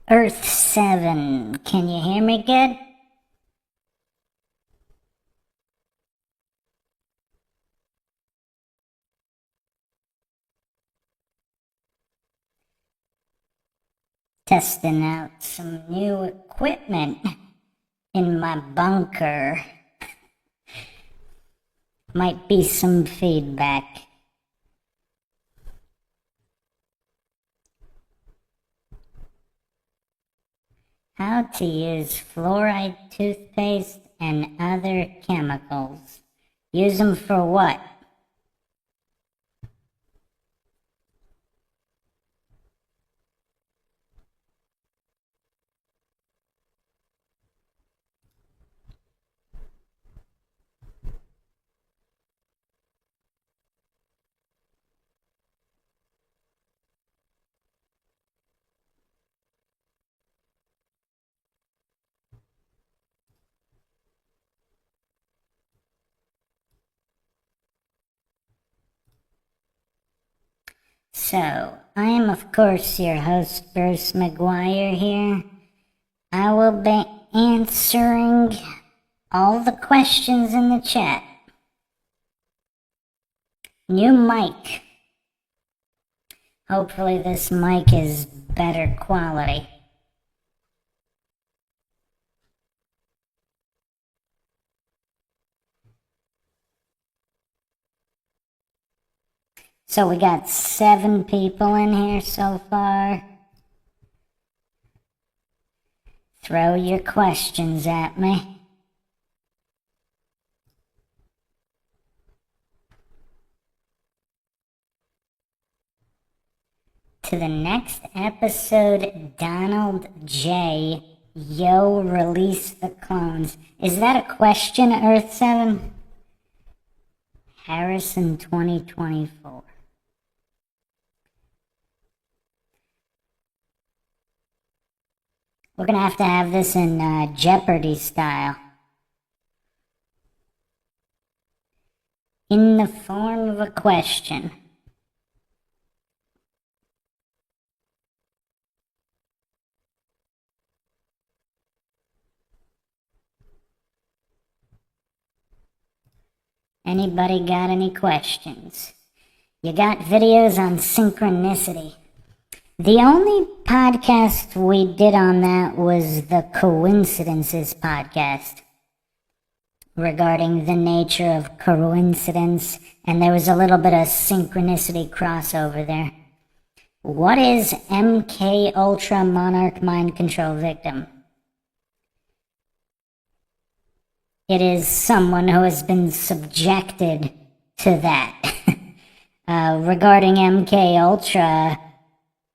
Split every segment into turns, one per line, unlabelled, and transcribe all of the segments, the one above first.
Earth 7, can you hear me good? Testing out some new equipment in my bunker. Might be some feedback. How to use fluoride toothpaste and other chemicals. Use them for what? So, I am of course your host, Bruce McGuire here. I will be answering all the questions in the chat. New mic. Hopefully this mic is better quality. So we got 7 people in here so far. Throw your questions at me. To the next episode, Donald J. Yo, release the clones. Is that a question, Earth 7? Harrison 2024. We're going to have this in Jeopardy style. In the form of a question. Anybody got any questions? You got videos on synchronicity. The only podcast we did on that was the Coincidences podcast, regarding the nature of coincidence, and there was a little bit of synchronicity crossover there. What is MK Ultra Monarch Mind Control Victim? It is someone who has been subjected to that. Regarding MK Ultra,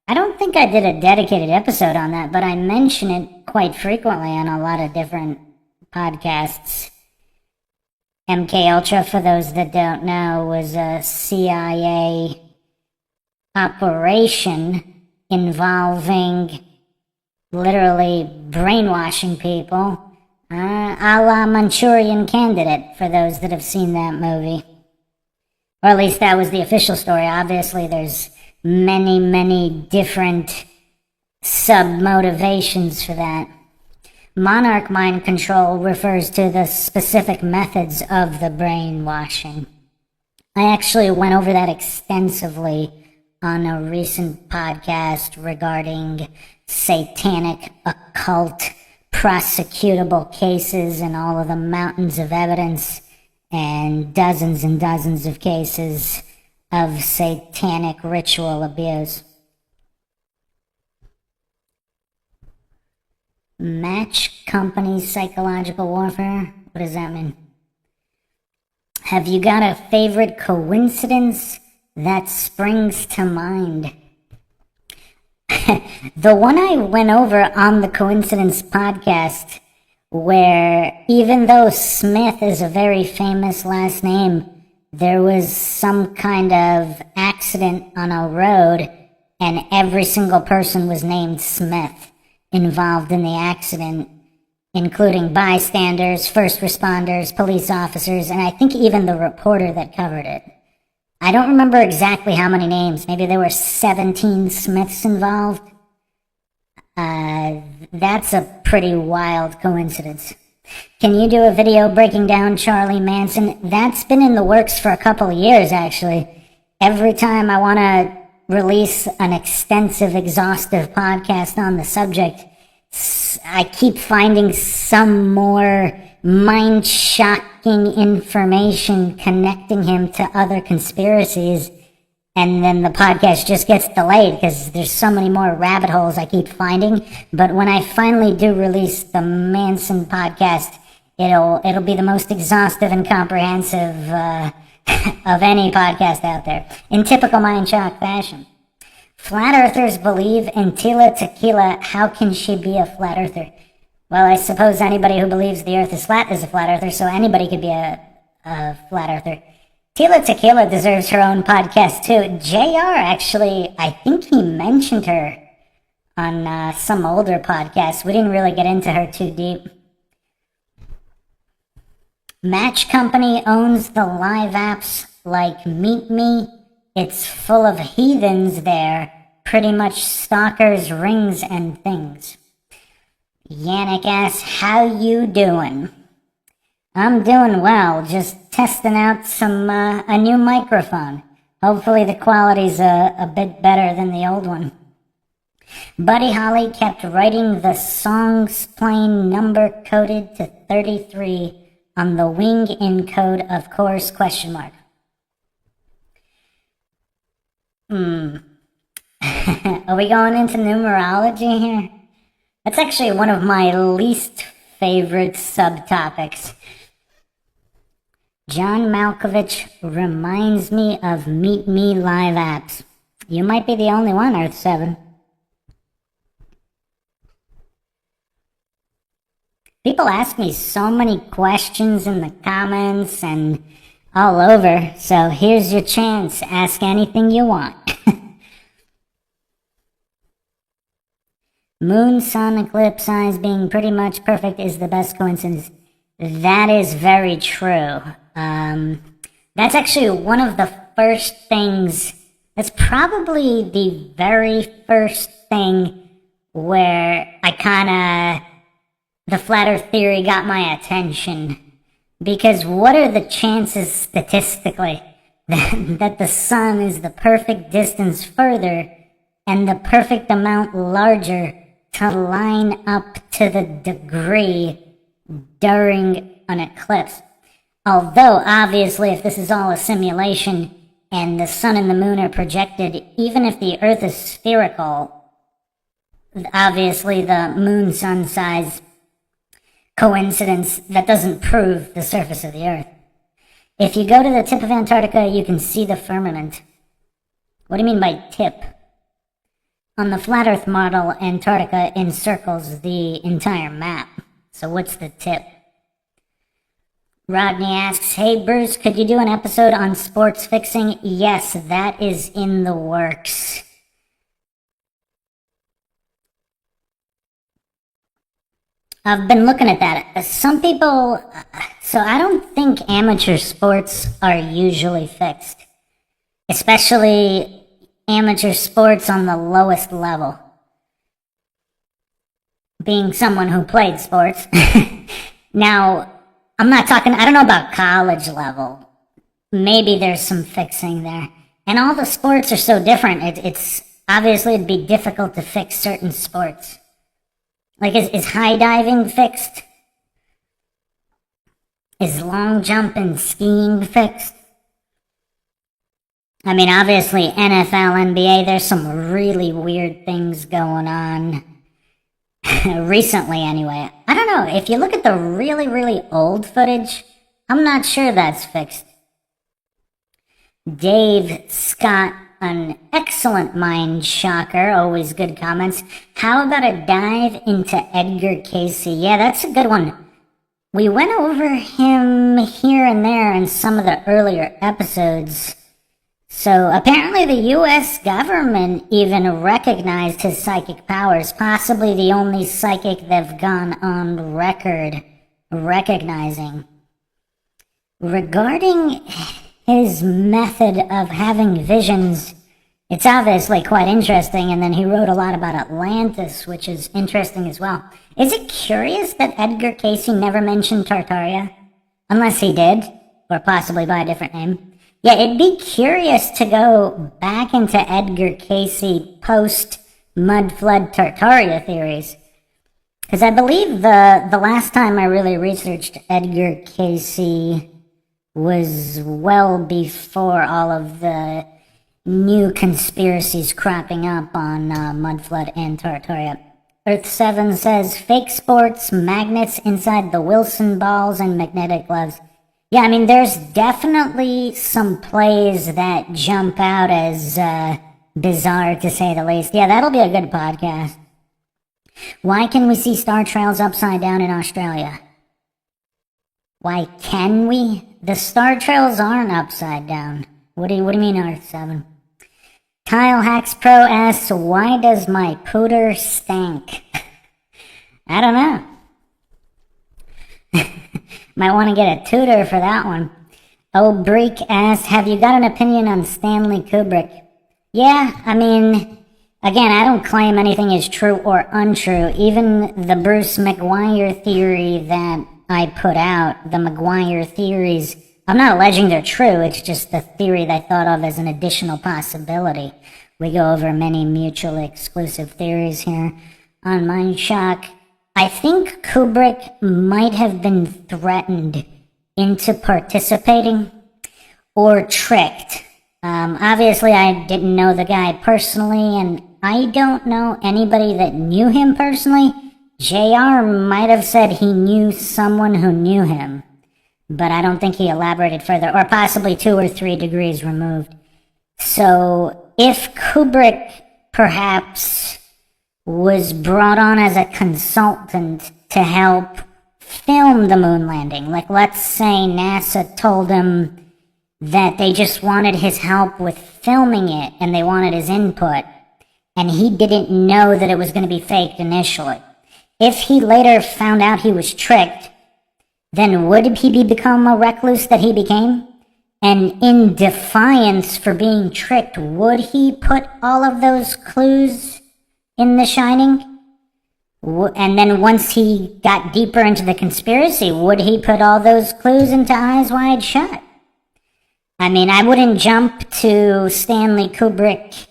I don't think I did a dedicated episode on that, but I mention it quite frequently on a lot of different podcasts. MK Ultra, for those that don't know, was a CIA operation involving literally brainwashing people, a la Manchurian Candidate, for those that have seen that movie. Or at least that was the official story. Obviously, there's many different sub-motivations for that. Monarch mind control refers to the specific methods of the brainwashing. I actually went over that extensively on a recent podcast regarding satanic, occult, prosecutable cases and all of the mountains of evidence and dozens of cases of satanic ritual abuse. Match company psychological warfare? What does that mean? Have you got a favorite coincidence that springs to mind? The one I went over on the Coincidence podcast, where even though Smith is a very famous last name, there was some kind of accident on a road and every single person was named Smith involved in the accident, including bystanders, first responders, police officers, and I think even the reporter that covered it. I don't remember exactly how many names. Maybe there were 17 Smiths involved. That's a pretty wild coincidence. Can you do a video breaking down Charlie Manson? That's been in the works for a couple of years, actually. Every time I want to release an extensive, exhaustive podcast on the subject, I keep finding some more mind-shocking information connecting him to other conspiracies, and then the podcast just gets delayed because there's so many more rabbit holes I keep finding. But when I finally do release the Manson podcast, it'll be the most exhaustive and comprehensive of any podcast out there, in typical Mind Shock fashion. Flat Earthers believe in Tila Tequila. How can she be a flat earther? Well, I suppose anybody who believes the Earth is flat is a flat earther, so anybody could be a flat earther. Tila Tequila deserves her own podcast too. JR, actually, I think he mentioned her on some older podcast. We didn't really get into her too deep. Match Company owns the live apps like Meet Me. It's full of heathens there, pretty much stalkers, rings, and things. Yannick asks, how you doing? I'm doing well, just testing out a new microphone. Hopefully the quality's a bit better than the old one. Buddy Holly kept writing the songs plain number coded to 33 on the wing in code, of course, question mark. Are we going into numerology here? That's actually one of my least favorite subtopics. John Malkovich reminds me of Meet Me live apps. You might be the only one, Earth 7. People ask me so many questions in the comments and all over, so here's your chance. Ask anything you want. Moon sun eclipse eyes being pretty much perfect is the best coincidence. That is very true. That's actually one of the first things, that's probably the very first thing where the flat earth theory got my attention. Because what are the chances statistically that the sun is the perfect distance further and the perfect amount larger to line up to the degree during an eclipse? Although, obviously, if this is all a simulation and the sun and the moon are projected, even if the earth is spherical, obviously the moon-sun size coincidence, that doesn't prove the surface of the earth. If you go to the tip of Antarctica, you can see the firmament. What do you mean by tip? On the flat earth model, Antarctica encircles the entire map. So what's the tip? Rodney asks, hey Bruce, could you do an episode on sports fixing? Yes, that is in the works. I've been looking at that. Some people, so I don't think amateur sports are usually fixed. Especially amateur sports on the lowest level. Being someone who played sports. Now, I don't know about college level. Maybe there's some fixing there. And all the sports are so different. It's obviously it'd be difficult to fix certain sports. Like, is high diving fixed? Is long jump and skiing fixed? I mean, obviously, NFL, NBA, there's some really weird things going on. Recently, anyway. I don't know, if you look at the really, really old footage, I'm not sure that's fixed. Dave Scott, an excellent mind shocker, always good comments. How about a dive into Edgar Cayce? Yeah, that's a good one. We went over him here and there in some of the earlier episodes. So apparently the US government even recognized his psychic powers, possibly the only psychic they've gone on record recognizing. Regarding his method of having visions, It's obviously quite interesting, and then he wrote a lot about Atlantis, which is interesting as well. Is it curious that Edgar Cayce never mentioned Tartaria? Unless he did, or possibly by a different name. Yeah, it'd be curious to go back into Edgar Cayce post-Mud Flood Tartaria theories. Because I believe the last time I really researched Edgar Cayce was well before all of the new conspiracies cropping up on Mudflood and Tartaria. Earth 7 says, fake sports, magnets inside the Wilson balls, and magnetic gloves. Yeah, I mean, there's definitely some plays that jump out as bizarre, to say the least. Yeah, that'll be a good podcast. Why can we see star trails upside down in Australia? Why can we? The star trails aren't upside down. What do you mean, Earth 7? Kyle Hacks Pro asks, why does my pooter stank? I don't know. Might want to get a tutor for that one. Oh, Break asks, have you got an opinion on Stanley Kubrick? Yeah, I mean, again, I don't claim anything is true or untrue. Even the Bruce McGuire theory that I put out, the McGuire theories, I'm not alleging they're true, it's just the theory that I thought of as an additional possibility. We go over many mutually exclusive theories here on Mindshock. I think Kubrick might have been threatened into participating or tricked. Obviously, I didn't know the guy personally, and I don't know anybody that knew him personally. JR might have said he knew someone who knew him, but I don't think he elaborated further, or possibly 2 or 3 degrees removed. So, if Kubrick perhaps was brought on as a consultant to help film the moon landing, like let's say NASA told him that they just wanted his help with filming it and they wanted his input, and he didn't know that it was going to be faked initially. If he later found out he was tricked, then would he become a recluse that he became? And in defiance for being tricked, would he put all of those clues in The Shining? And then once he got deeper into the conspiracy, would he put all those clues into Eyes Wide Shut? I mean, I wouldn't jump to Stanley Kubrick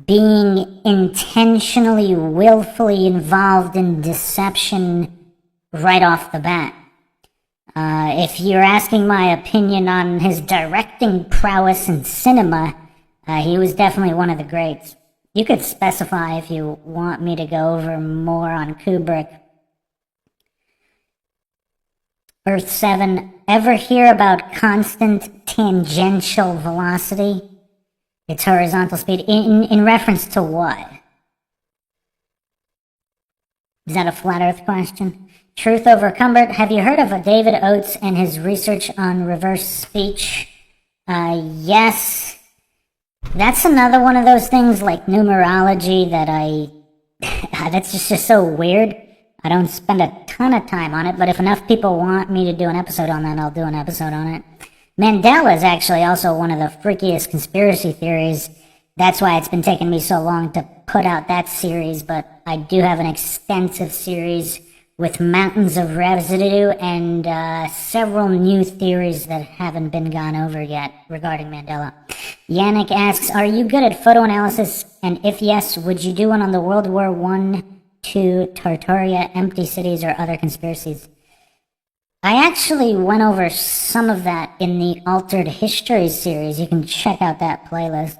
being intentionally, willfully involved in deception right off the bat. If you're asking my opinion on his directing prowess in cinema, he was definitely one of the greats. You could specify if you want me to go over more on Kubrick. Earth 7, ever hear about constant tangential velocity? It's horizontal speed. In reference to what? Is that a flat Earth question? Truth over Cumbert, have you heard of David Oates and his research on reverse speech? Yes. That's another one of those things like numerology that that's just so weird. I don't spend a ton of time on it, but if enough people want me to do an episode on that, I'll do an episode on it. Mandela is actually also one of the freakiest conspiracy theories. That's why it's been taking me so long to put out that series, but I do have an extensive series with mountains of residue and several new theories that haven't been gone over yet regarding Mandela. Yannick asks, are you good at photo analysis? And if yes, would you do one on the World War I, II, Tartaria, empty cities, or other conspiracies? I actually went over some of that in the Altered Histories series. You can check out that playlist.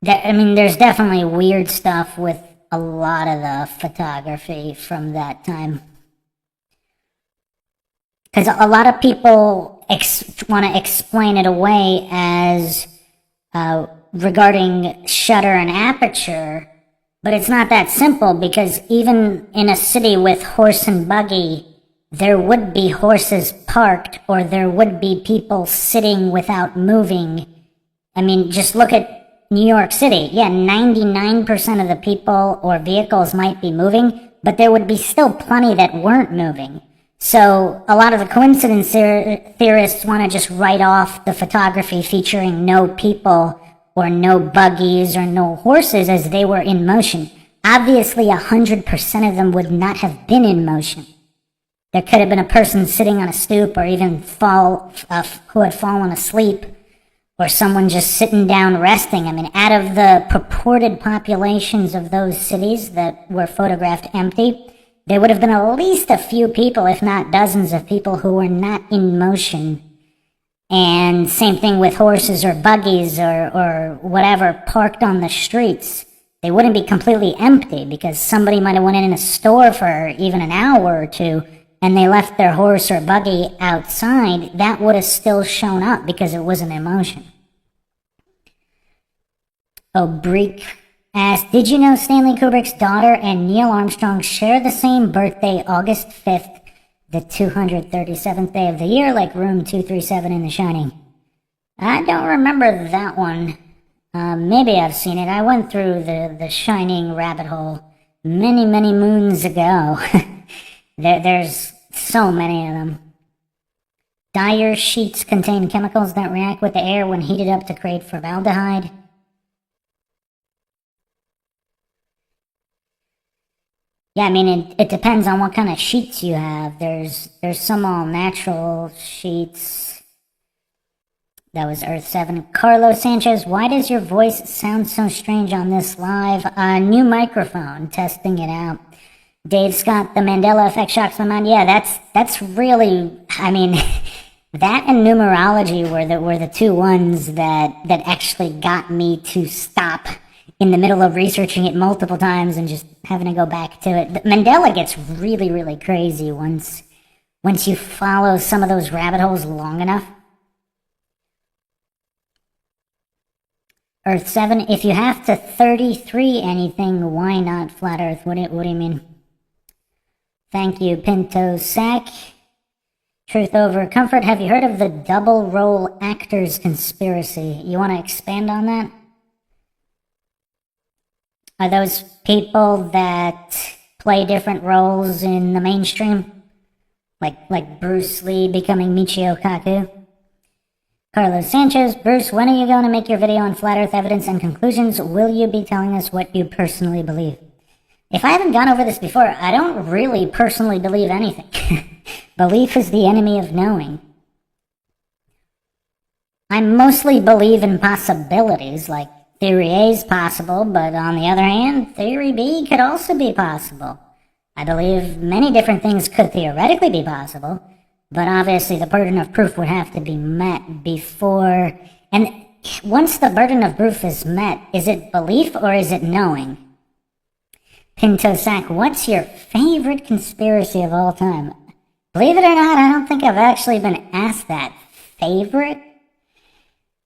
There's definitely weird stuff with a lot of the photography from that time. Because a lot of people want to explain it away as regarding shutter and aperture, but it's not that simple, because even in a city with horse and buggy, there would be horses parked, or there would be people sitting without moving. I mean, just look at New York City. Yeah, 99% of the people or vehicles might be moving, but there would be still plenty that weren't moving. So a lot of the coincidence theorists want to just write off the photography featuring no people or no buggies or no horses as they were in motion. Obviously, 100% of them would not have been in motion. There could have been a person sitting on a stoop, or even who had fallen asleep, or someone just sitting down resting. I mean, out of the purported populations of those cities that were photographed empty, there would have been at least a few people, if not dozens of people, who were not in motion. And same thing with horses or buggies or whatever parked on the streets. They wouldn't be completely empty because somebody might have went in a store for even an hour or two and they left their horse or buggy outside. That would have still shown up because it wasn't in motion. Breek asked, did you know Stanley Kubrick's daughter and Neil Armstrong share the same birthday, August 5th, the 237th day of the year, like room 237 in The Shining? I don't remember that one. Maybe I've seen it. I went through the Shining rabbit hole many, many moons ago. There's so many of them. Dyer sheets contain chemicals that react with the air when heated up to create formaldehyde. Yeah, I mean, it depends on what kind of sheets you have. There's some all natural sheets. That was Earth 7. Carlos Sanchez, why does your voice sound so strange on this live? New microphone, testing it out. Dave Scott, the Mandela effect shocks my mind. Yeah, that's really, I mean, that and numerology were the two ones that actually got me to stop in the middle of researching it multiple times and just having to go back to it. Mandela gets really, really crazy once you follow some of those rabbit holes long enough. Earth 7, if you have to 33 anything, why not flat Earth? What do you mean? Thank you, Pinto Sack. Truth over comfort. Have you heard of the double role actors conspiracy? You want to expand on that? Are those people that play different roles in the mainstream? Like Bruce Lee becoming Michio Kaku? Carlos Sanchez, Bruce, when are you going to make your video on flat earth evidence and conclusions? Will you be telling us what you personally believe? If I haven't gone over this before, I don't really personally believe anything. Belief is the enemy of knowing. I mostly believe in possibilities, like theory A is possible, but on the other hand, theory B could also be possible. I believe many different things could theoretically be possible, but obviously the burden of proof would have to be met before... And once the burden of proof is met, is it belief or is it knowing? Pinto Sack, what's your favorite conspiracy of all time? Believe it or not, I don't think I've actually been asked that. Favorite?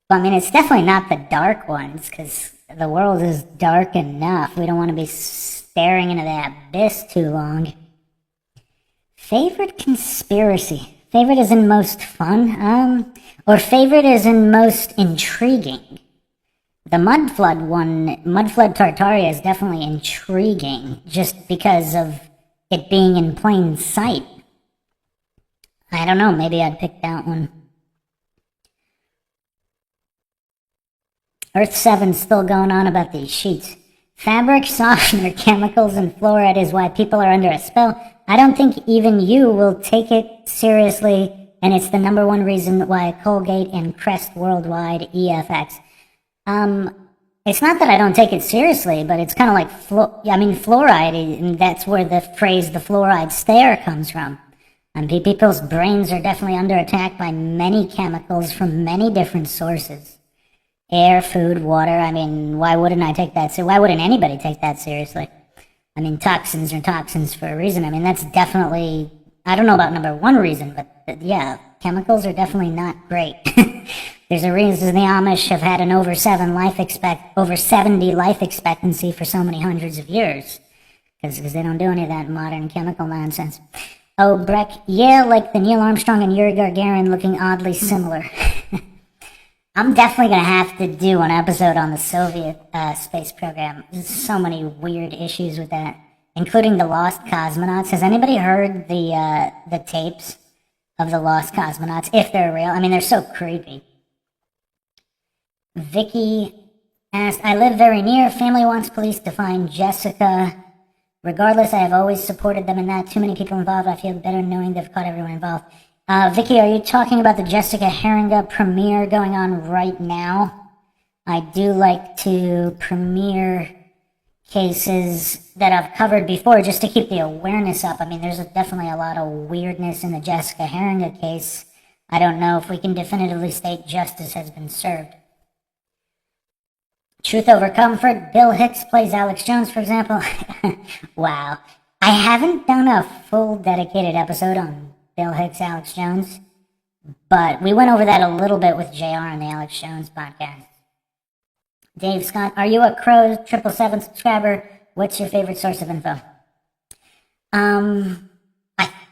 Well, I mean, it's definitely not the dark ones, because the world is dark enough. We don't want to be staring into the abyss too long. Favorite conspiracy? Favorite is in most fun? Or favorite is in most intriguing? The Mudflood one, Mudflood Tartaria, is definitely intriguing, just because of it being in plain sight. I don't know, maybe I'd pick that one. Earth 7's still going on about these sheets. Fabric softener, chemicals, and fluoride is why people are under a spell. I don't think even you will take it seriously, and it's the number one reason why Colgate and Crest Worldwide EFX. It's not that I don't take it seriously, but it's kind of like, fluoride, and that's where the phrase, the fluoride stare, comes from. And people's brains are definitely under attack by many chemicals from many different sources. Air, food, water, I mean, why wouldn't I take that? So why wouldn't anybody take that seriously? I mean, toxins are toxins for a reason. I mean, that's definitely, I don't know about number one reason, but yeah, chemicals are definitely not great. There's a reason the Amish have had an over 70 life expectancy for so many hundreds of years. Because they don't do any of that modern chemical nonsense. Oh, Breck, yeah, like the Neil Armstrong and Yuri Gagarin looking oddly similar. I'm definitely going to have to do an episode on the Soviet space program. There's so many weird issues with that, including the lost cosmonauts. Has anybody heard the tapes of the lost cosmonauts, if they're real? I mean, they're so creepy. Vicky asked, I live very near. Family wants police to find Jessica. Regardless, I have always supported them in that. Too many people involved. I feel better knowing they've caught everyone involved. Vicky, are you talking about the Jessica Haringa premiere going on right now? I do like to premiere cases that I've covered before just to keep the awareness up. I mean, there's definitely a lot of weirdness in the Jessica Haringa case. I don't know if we can definitively state justice has been served. Truth over comfort. Bill Hicks plays Alex Jones, for example. Wow. I haven't done a full dedicated episode on Bill Hicks, Alex Jones, but we went over that a little bit with JR on the Alex Jones podcast. Dave Scott, are you a Crow 777 subscriber? What's your favorite source of info? I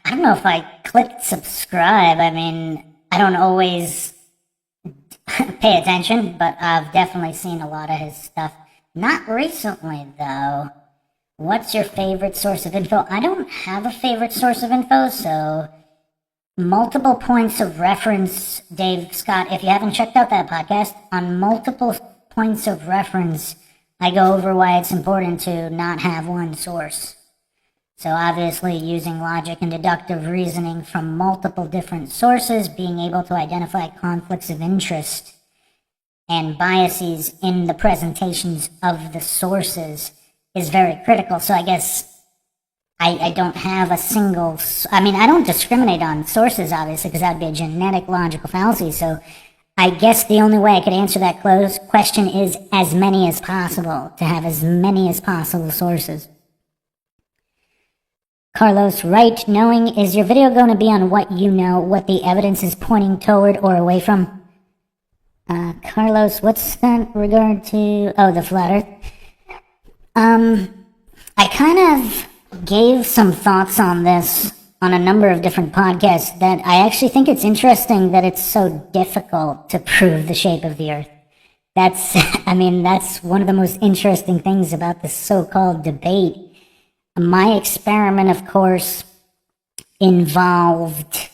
don't know if I clicked subscribe. I mean, I don't always pay attention, but I've definitely seen a lot of his stuff. Not recently, though. What's your favorite source of info? I don't have a favorite source of info, so multiple points of reference, Dave Scott. If you haven't checked out that podcast, on multiple points of reference, I go over why it's important to not have one source. So obviously using logic and deductive reasoning from multiple different sources, being able to identify conflicts of interest and biases in the presentations of the sources is very critical. So I guess I don't have a single, I mean, I don't discriminate on sources, obviously, because that would be a genetic logical fallacy. So I guess the only way I could answer that question is as many as possible, to have as many as possible sources. Carlos, right knowing, is your video going to be on what you know, what the evidence is pointing toward or away from? Carlos, what's that regard to? Oh, the flat earth. I kind of gave some thoughts on this on a number of different podcasts that I actually think it's interesting that it's so difficult to prove the shape of the earth. That's one of the most interesting things about this so-called debate. My experiment, of course, involved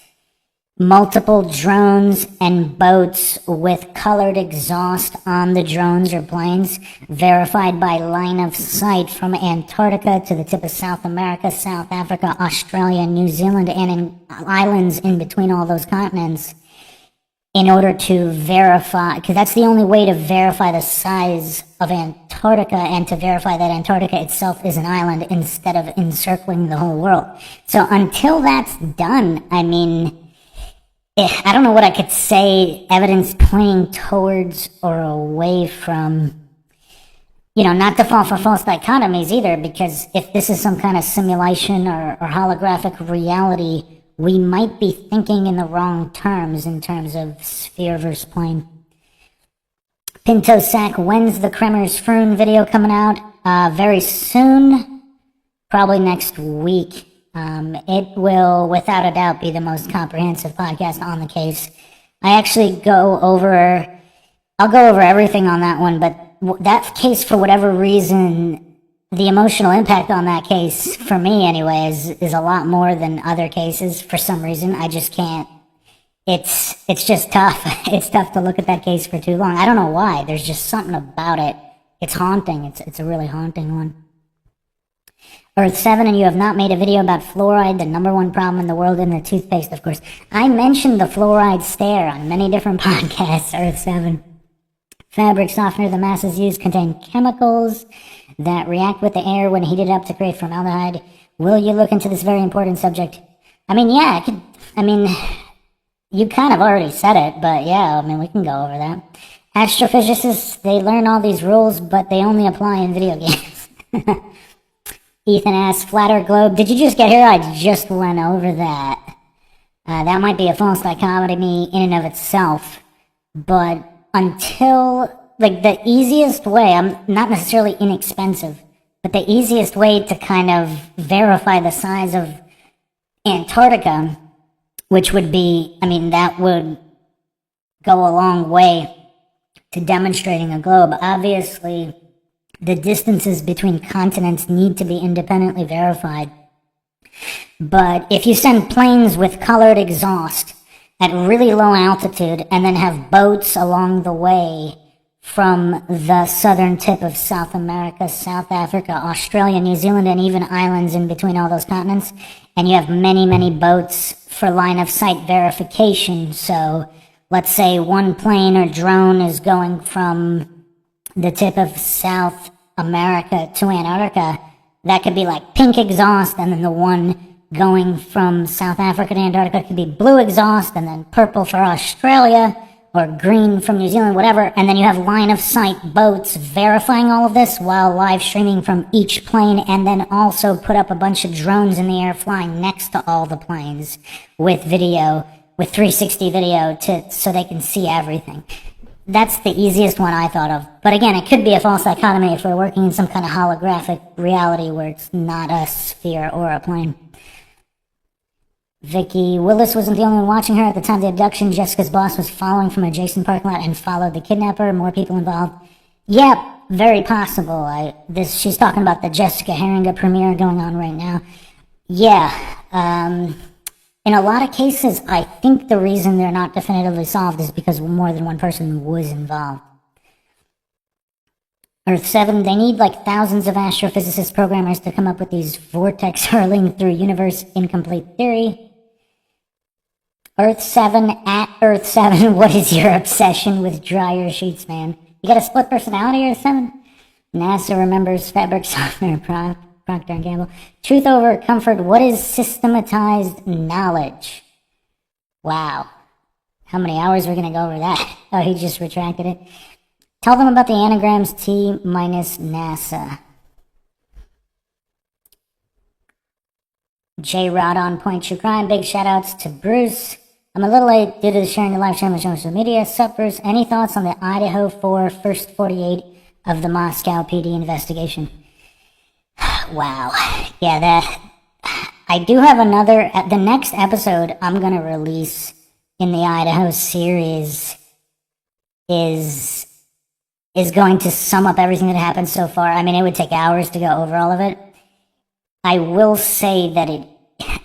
multiple drones and boats with colored exhaust on the drones or planes, verified by line of sight from Antarctica to the tip of South America, South Africa, Australia, New Zealand, and in islands in between all those continents, in order to verify, because that's the only way to verify the size of Antarctica and to verify that Antarctica itself is an island instead of encircling the whole world. So until that's done, I mean, I don't know what I could say, evidence pointing towards or away from, not to fall for false dichotomies either, because if this is some kind of simulation or holographic reality, we might be thinking in the wrong terms in terms of sphere versus plane. Pinto Sack, when's the Kremers Froon video coming out? Very soon, probably next week. It will, without a doubt, be the most comprehensive podcast on the case. I actually I'll go over everything on that one, but that case, for whatever reason, the emotional impact on that case, for me anyway, is a lot more than other cases. For some reason, I just can't. It's just tough. It's tough to look at that case for too long. I don't know why. There's just something about it. It's haunting. It's a really haunting one. Earth 7, and you have not made a video about fluoride, the number one problem in the world in the toothpaste, of course. I mentioned the fluoride stare on many different podcasts, Earth 7. Fabric softener the masses use contain chemicals that react with the air when heated up to create formaldehyde. Will you look into this very important subject? I mean, yeah, you kind of already said it, but yeah, we can go over that. Astrophysicists, they learn all these rules, but they only apply in video games. Ethan asks, flat earth globe, did you just get here? I just went over that. That might be a false dichotomy in and of itself, but until, the easiest way, I'm not necessarily inexpensive, but the easiest way to kind of verify the size of Antarctica, which would be, that would go a long way to demonstrating a globe. Obviously, the distances between continents need to be independently verified. But if you send planes with colored exhaust at really low altitude and then have boats along the way from the southern tip of South America, South Africa, Australia, New Zealand, and even islands in between all those continents. And you have many, many boats for line of sight verification. So let's say one plane or drone is going from the tip of South America to Antarctica. That could be like pink exhaust, and then the one going from South Africa to Antarctica could be blue exhaust, and then purple for Australia, or green from New Zealand, whatever, and then you have line of sight boats verifying all of this while live streaming from each plane, and then also put up a bunch of drones in the air flying next to all the planes with video, with 360 video so they can see everything. That's the easiest one I thought of. But again, it could be a false dichotomy if we're working in some kind of holographic reality where it's not a sphere or a plane. Vicky Willis wasn't the only one watching her at the time of the abduction. Jessica's boss was following from adjacent parking lot and followed the kidnapper. More people involved. Yep, very possible. She's talking about the Jessica Haringa premiere going on right now. Yeah, in a lot of cases, I think the reason they're not definitively solved is because more than one person was involved. Earth 7, they need like thousands of astrophysicist programmers to come up with these vortex hurling through universe incomplete theory. Earth 7, at Earth 7, what is your obsession with dryer sheets, man? You got a split personality, Earth 7? NASA remembers fabric softener, Procter & Gamble. Truth over comfort, what is systematized knowledge? Wow. How many hours are we going to go over that? Oh, he just retracted it. Tell them about the anagrams T minus NASA. J-Rod on Point True Crime. Big shout outs to Bruce. I'm a little late due to the sharing the live stream on social media. Sup, Bruce? Any thoughts on the Idaho 4 first 48 of the Moscow PD investigation? Wow. Yeah, I do have another. The next episode I'm going to release in the Idaho series is going to sum up everything that happened so far. I mean, it would take hours to go over all of it. I will say that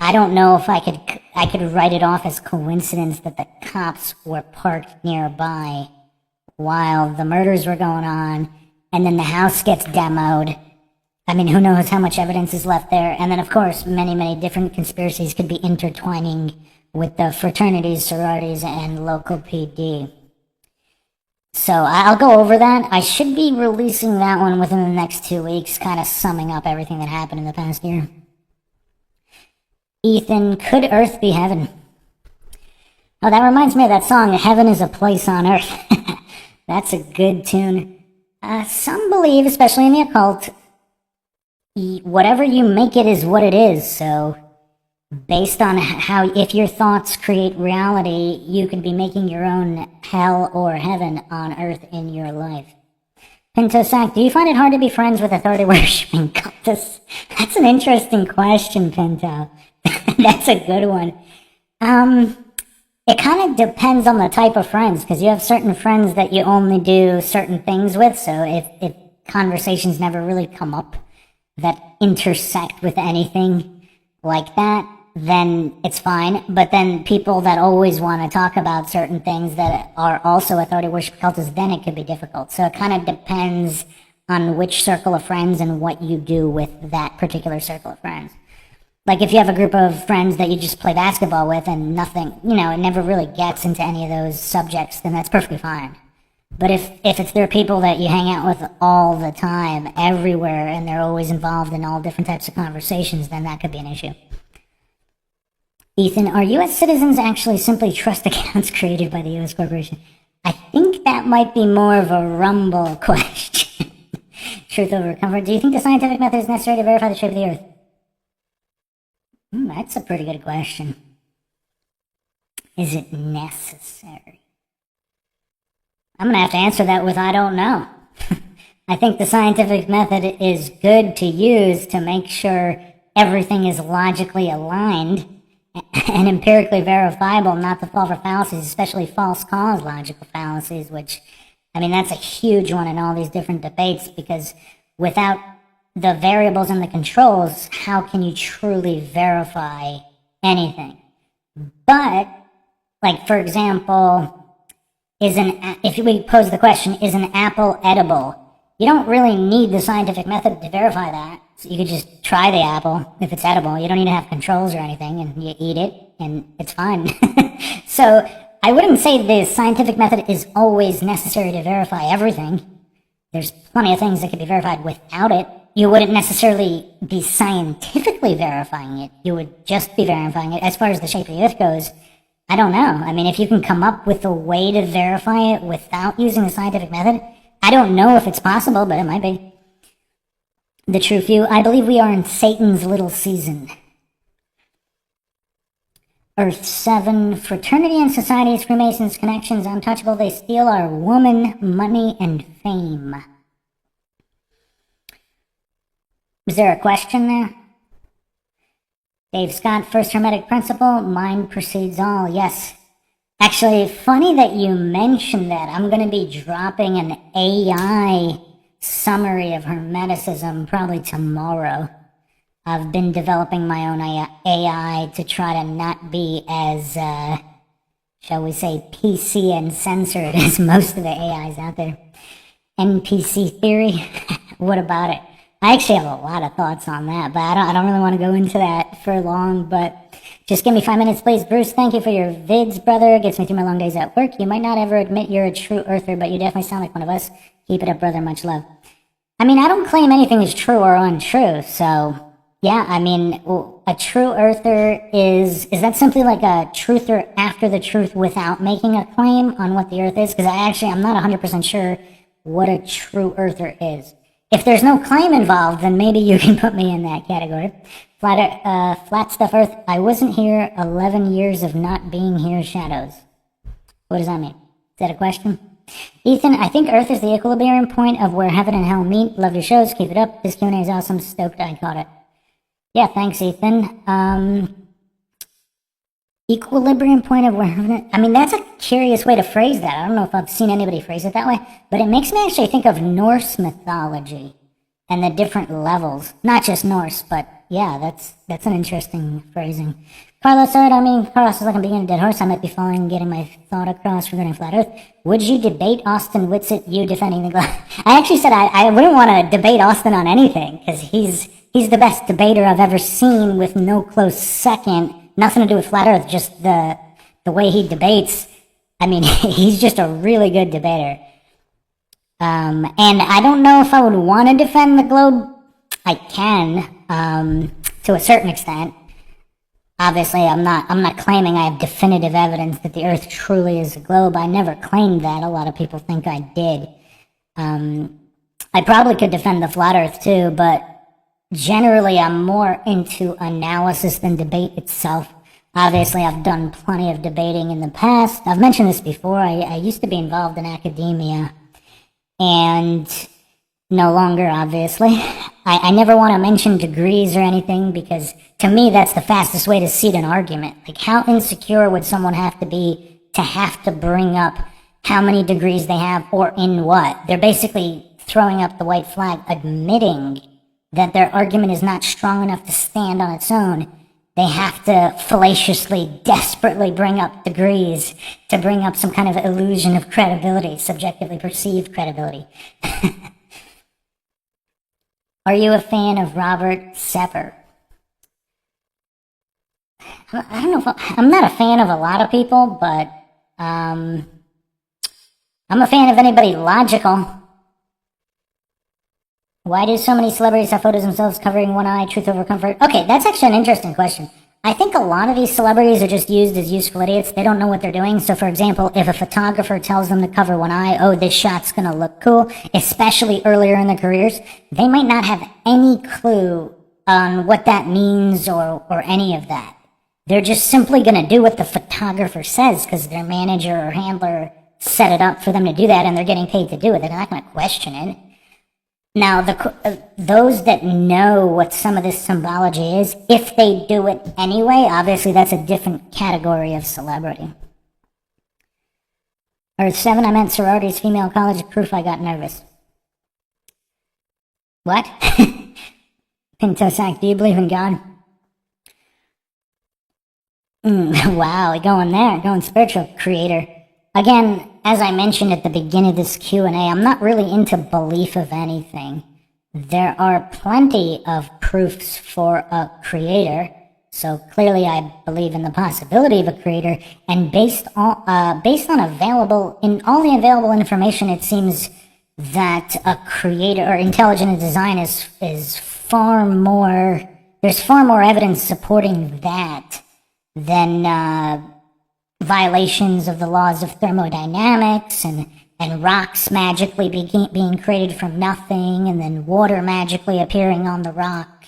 I don't know if I could write it off as coincidence that the cops were parked nearby while the murders were going on, and then the house gets demoed. I mean, who knows how much evidence is left there. And then, of course, many, many different conspiracies could be intertwining with the fraternities, sororities, and local PD. So I'll go over that. I should be releasing that one within the next 2 weeks, kind of summing up everything that happened in the past year. Ethan, could Earth be heaven? Oh, that reminds me of that song, Heaven is a Place on Earth. That's a good tune. Some believe, especially in the occult, whatever you make it is what it is. So based on if your thoughts create reality, you could be making your own hell or heaven on Earth in your life. Pinto Sack, do you find it hard to be friends with authority-worshipping cultists? That's an interesting question, Pinto. That's a good one. It kind of depends on the type of friends, because you have certain friends that you only do certain things with, so if conversations never really come up that intersect with anything like that, then it's fine. But then people that always want to talk about certain things that are also authority worship cultists, then it could be difficult. So it kind of depends on which circle of friends and what you do with that particular circle of friends. Like if you have a group of friends that you just play basketball with and nothing, it never really gets into any of those subjects, then that's perfectly fine. But if there are people that you hang out with all the time, everywhere, and they're always involved in all different types of conversations, then that could be an issue. Ethan, are U.S. citizens actually simply trust accounts created by the U.S. corporation? I think that might be more of a Rumble question. Truth over comfort. Do you think the scientific method is necessary to verify the shape of the Earth? That's a pretty good question. Is it necessary? I'm going to have to answer that with I don't know. I think the scientific method is good to use to make sure everything is logically aligned and empirically verifiable, not to fall for fallacies, especially false cause logical fallacies, which, that's a huge one in all these different debates, because without the variables and the controls, how can you truly verify anything? But, like, for example, if we pose the question, is an apple edible? You don't really need the scientific method to verify that. So you could just try the apple if it's edible. You don't need to have controls or anything, and you eat it, and it's fine. So I wouldn't say the scientific method is always necessary to verify everything. There's plenty of things that could be verified without it. You wouldn't necessarily be scientifically verifying it. You would just be verifying it. As far as the shape of the Earth goes, I don't know. I mean, if you can come up with a way to verify it without using the scientific method, I don't know if it's possible, but it might be. The True Few, I believe we are in Satan's little season. Earth 7, fraternity and societies, Freemasons, connections, untouchable, they steal our woman, money, and fame. Is there a question there? Dave Scott, first Hermetic principle, mind precedes all. Yes. Actually, funny that you mentioned that. I'm going to be dropping an AI summary of Hermeticism probably tomorrow. I've been developing my own AI to try to not be as, shall we say, PC and censored as most of the AIs out there. NPC theory? What about it? I actually have a lot of thoughts on that, but I don't really want to go into that for long, but just give me 5 minutes, please. Bruce, thank you for your vids, brother. Gets me through my long days at work. You might not ever admit you're a true earther, but you definitely sound like one of us. Keep it up, brother. Much love. I mean, I don't claim anything is true or untrue, so yeah, I mean, a true earther is that simply like a truther after the truth without making a claim on what the earth is? Because I'm not 100% sure what a true earther is. If there's no claim involved, then maybe you can put me in that category. Flat stuff earth, I wasn't here 11 years of not being here shadows. What does that mean? Is that a question? Ethan, I think earth is the equilibrium point of where heaven and hell meet. Love your shows, keep it up. This Q&A is awesome, stoked I caught it. Yeah, thanks Ethan. Equilibrium point of where heaven, I mean, that's a curious way to phrase that. I don't know if I've seen anybody phrase it that way, but it makes me actually think of Norse mythology and the different levels. Not just Norse, but yeah, that's an interesting phrasing. Carlos said, Carlos is like I'm being a dead horse. I might be following and getting my thought across regarding flat earth. Would you debate Austin Whitsitt, you defending the glass? I actually said I wouldn't want to debate Austin on anything, because he's the best debater I've ever seen with no close second. Nothing to do with flat earth, just the way he debates. I mean, he's just a really good debater. And I don't know if I would want to defend the globe. I can, to a certain extent. Obviously, I'm not claiming I have definitive evidence that the earth truly is a globe. I never claimed that. A lot of people think I did. I probably could defend the flat earth too, but generally, I'm more into analysis than debate itself. Obviously, I've done plenty of debating in the past. I've mentioned this before. I used to be involved in academia, and no longer, obviously. I never want to mention degrees or anything, because to me, that's the fastest way to seed an argument. Like, how insecure would someone have to be to have to bring up how many degrees they have or in what? They're basically throwing up the white flag, admitting that their argument is not strong enough to stand on its own. They have to fallaciously, desperately bring up degrees to bring up some kind of illusion of credibility, subjectively perceived credibility. Are you a fan of Robert Sepper? I don't know I'm not a fan of a lot of people, but I'm a fan of anybody logical. Why do so many celebrities have photos of themselves covering one eye, truth over comfort? Okay, that's actually an interesting question. I think a lot of these celebrities are just used as useful idiots. They don't know what they're doing. So, for example, if a photographer tells them to cover one eye, oh, this shot's gonna look cool, especially earlier in their careers, they might not have any clue on what that means or any of that. They're just simply gonna do what the photographer says because their manager or handler set it up for them to do that and they're getting paid to do it. They're not gonna question it. Now, those that know what some of this symbology is, if they do it anyway, obviously that's a different category of celebrity. Earth 7, I meant sororities, female college, proof I got nervous. What? Pintosac, do you believe in God? Wow, going there, going spiritual creator. Again, as I mentioned at the beginning of this Q&A, I'm not really into belief of anything. There are plenty of proofs for a creator, so clearly I believe in the possibility of a creator, and based on all the available information, it seems that a creator or intelligent design is far more, there's far more evidence supporting that than violations of the laws of thermodynamics and rocks magically being created from nothing, and then water magically appearing on the rock.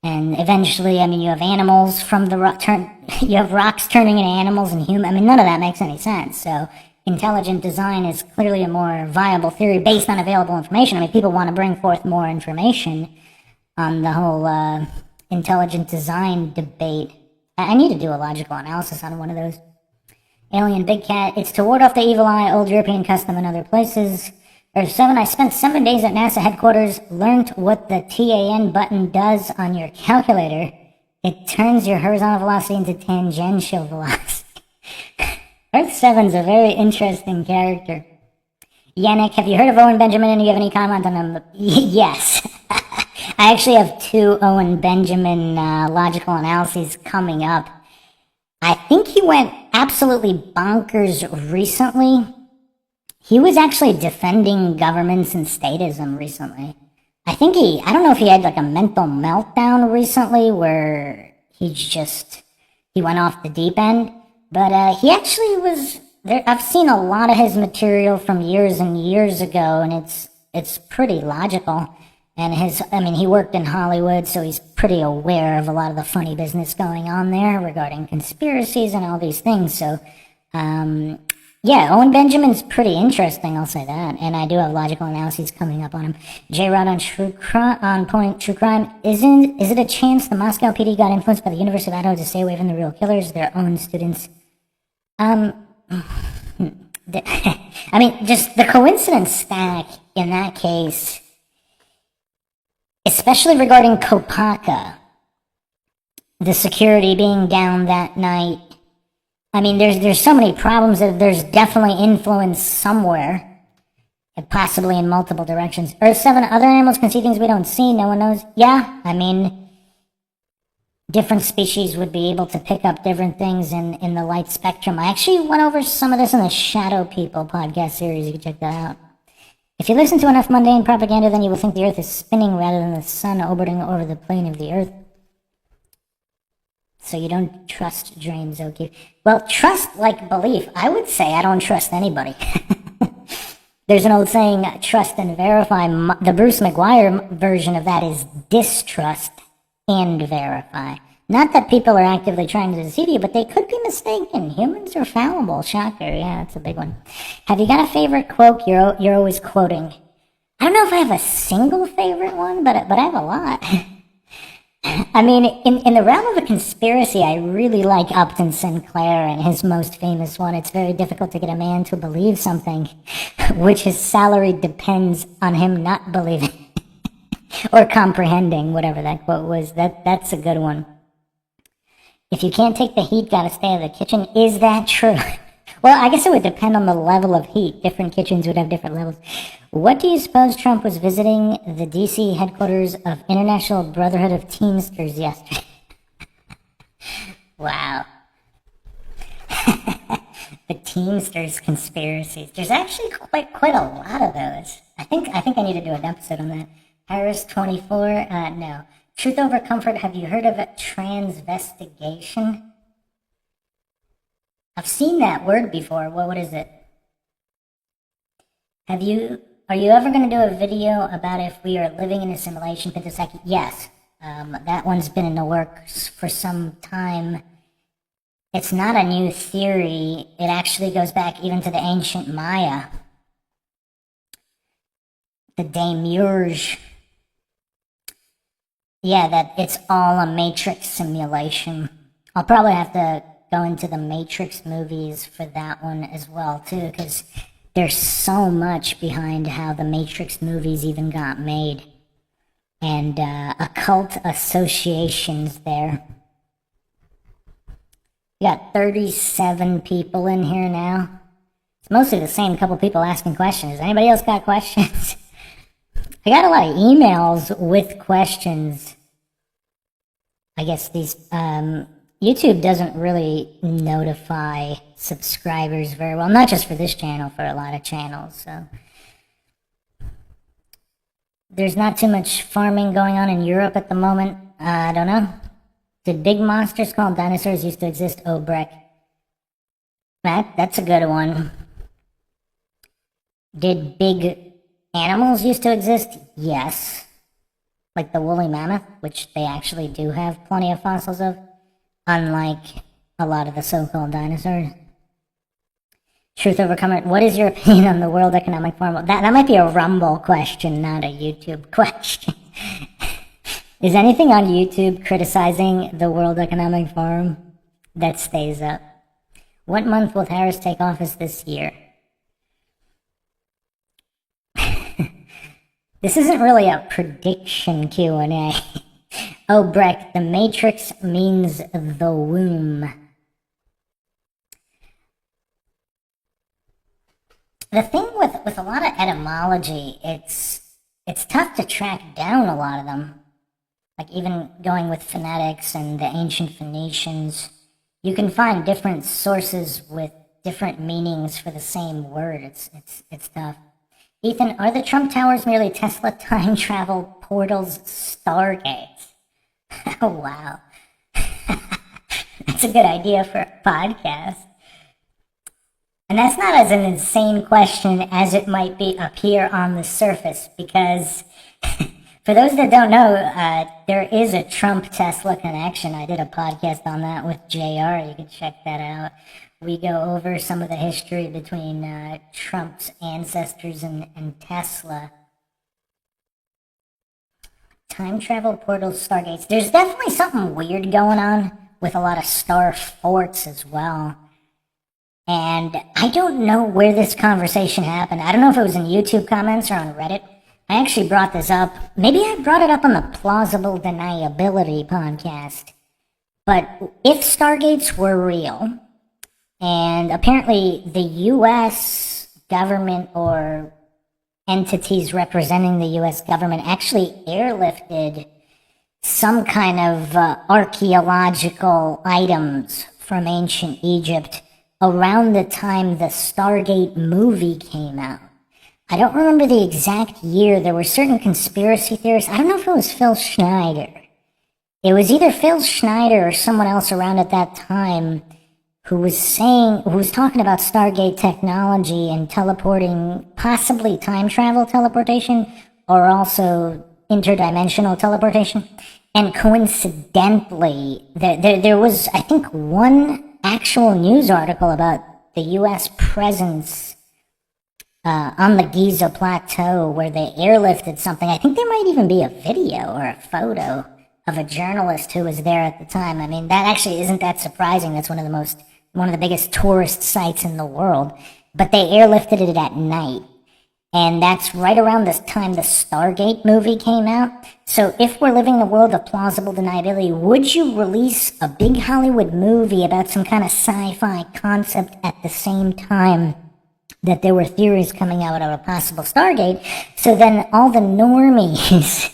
And eventually, I mean, you have animals from the rock you have rocks turning into animals and human. I mean, none of that makes any sense. So intelligent design is clearly a more viable theory based on available information. I mean, people want to bring forth more information on the whole intelligent design debate. I need to do a logical analysis on one of those. Alien Big Cat, it's to ward off the evil eye, old European custom in other places. Earth 7, I spent 7 days at NASA headquarters, learned what the TAN button does on your calculator. It turns your horizontal velocity into tangential velocity. Earth 7's a very interesting character. Yannick, have you heard of Owen Benjamin and do you have any comment on him? Yes. I actually have 2 Owen Benjamin logical analyses coming up. I think he went absolutely bonkers recently. He was actually defending governments and statism recently. I don't know if he had like a mental meltdown recently where he went off the deep end, but he actually was there. I've seen a lot of his material from years and years ago, and it's pretty logical. And he worked in Hollywood, so he's pretty aware of a lot of the funny business going on there regarding conspiracies and all these things. So, yeah, Owen Benjamin's pretty interesting, I'll say that. And I do have logical analyses coming up on him. J-Rod on True Crime. Is it a chance the Moscow PD got influenced by the University of Idaho to stay away from the real killers, their own students? I mean, just the coincidence stack in that case, especially regarding Kopaka, the security being down that night. I mean, there's so many problems that there's definitely influence somewhere, and possibly in multiple directions. Earth 7, other animals can see things we don't see, no one knows. Yeah, I mean, different species would be able to pick up different things in the light spectrum. I actually went over some of this in the Shadow People podcast series. You can check that out. If you listen to enough mundane propaganda, then you will think the Earth is spinning rather than the sun orbiting over the plane of the Earth. So you don't trust dreams, okay? Well, trust like belief. I would say I don't trust anybody. There's an old saying, trust and verify. The Bruce McGuire version of that is distrust and verify. Not that people are actively trying to deceive you, but they could be mistaken. Humans are fallible. Shocker. Yeah, that's a big one. Have you got a favorite quote you're always quoting? I don't know if I have a single favorite one, but I have a lot. I mean, in the realm of a conspiracy, I really like Upton Sinclair and his most famous one. It's very difficult to get a man to believe something which his salary depends on him not believing or comprehending, whatever that quote was. That's a good one. If you can't take the heat, gotta stay out of the kitchen. Is that true? Well, I guess it would depend on the level of heat. Different kitchens would have different levels. What do you suppose Trump was visiting the D.C. headquarters of International Brotherhood of Teamsters yesterday? Wow. The Teamsters conspiracies. There's actually quite a lot of those. I think I need to do an episode on that. Harris 24, no. Truth over comfort, have you heard of a transvestigation? I've seen that word before. What is it? Are you ever going to do a video about if we are living in a simulation? Yes. That one's been in the works for some time. It's not a new theory. It actually goes back even to the ancient Maya. The Demiurge. Yeah, that it's all a Matrix simulation. I'll probably have to go into the Matrix movies for that one as well, too, because there's so much behind how the Matrix movies even got made. And occult associations there. We got 37 people in here now. It's mostly the same couple people asking questions. Anybody else got questions? I got a lot of emails with questions. I guess these, YouTube doesn't really notify subscribers very well, not just for this channel, for a lot of channels, so. There's not too much farming going on in Europe at the moment. I don't know. Did big monsters called dinosaurs used to exist? Oh, Breck. That's a good one. Did big animals used to exist? Yes. Like the woolly mammoth, which they actually do have plenty of fossils of, unlike a lot of the so-called dinosaurs. Truth Overcomer, what is your opinion on the World Economic Forum? That might be a Rumble question, not a YouTube question. Is anything on YouTube criticizing the World Economic Forum? That stays up. What month will Harris take office this year? This isn't really a prediction Q&A. Oh, Breck, the Matrix means the womb. The thing with a lot of etymology, it's tough to track down a lot of them. Like even going with phonetics and the ancient Phoenicians, you can find different sources with different meanings for the same word. It's tough. Ethan, are the Trump Towers merely Tesla time travel portals, Stargates? Oh, wow. That's a good idea for a podcast. And that's not as an insane question as it might be appear on the surface, because for those that don't know, there is a Trump-Tesla connection. I did a podcast on that with JR. You can check that out. We go over some of the history between Trump's ancestors and Tesla. Time travel portals, Stargates. There's definitely something weird going on with a lot of star forts as well. And I don't know where this conversation happened. I don't know if it was in YouTube comments or on Reddit. I actually brought this up. Maybe I brought it up on the Plausible Deniability podcast. But if Stargates were real, and apparently the U.S. government or entities representing the U.S. government actually airlifted some kind of archaeological items from ancient Egypt around the time the Stargate movie came out. I don't remember the exact year. There were certain conspiracy theorists. I don't know if it was Phil Schneider. It was either Phil Schneider or someone else around at that time who was talking about Stargate technology and teleporting, possibly time travel teleportation, or also interdimensional teleportation. And coincidentally, there was, I think, one actual news article about the U.S. presence on the Giza Plateau where they airlifted something. I think there might even be a video or a photo of a journalist who was there at the time. I mean, that actually isn't that surprising. That's one of the biggest tourist sites in the world. But they airlifted it at night. And that's right around this time the Stargate movie came out. So if we're living in a world of plausible deniability, would you release a big Hollywood movie about some kind of sci-fi concept at the same time that there were theories coming out of a possible Stargate? So then all the normies,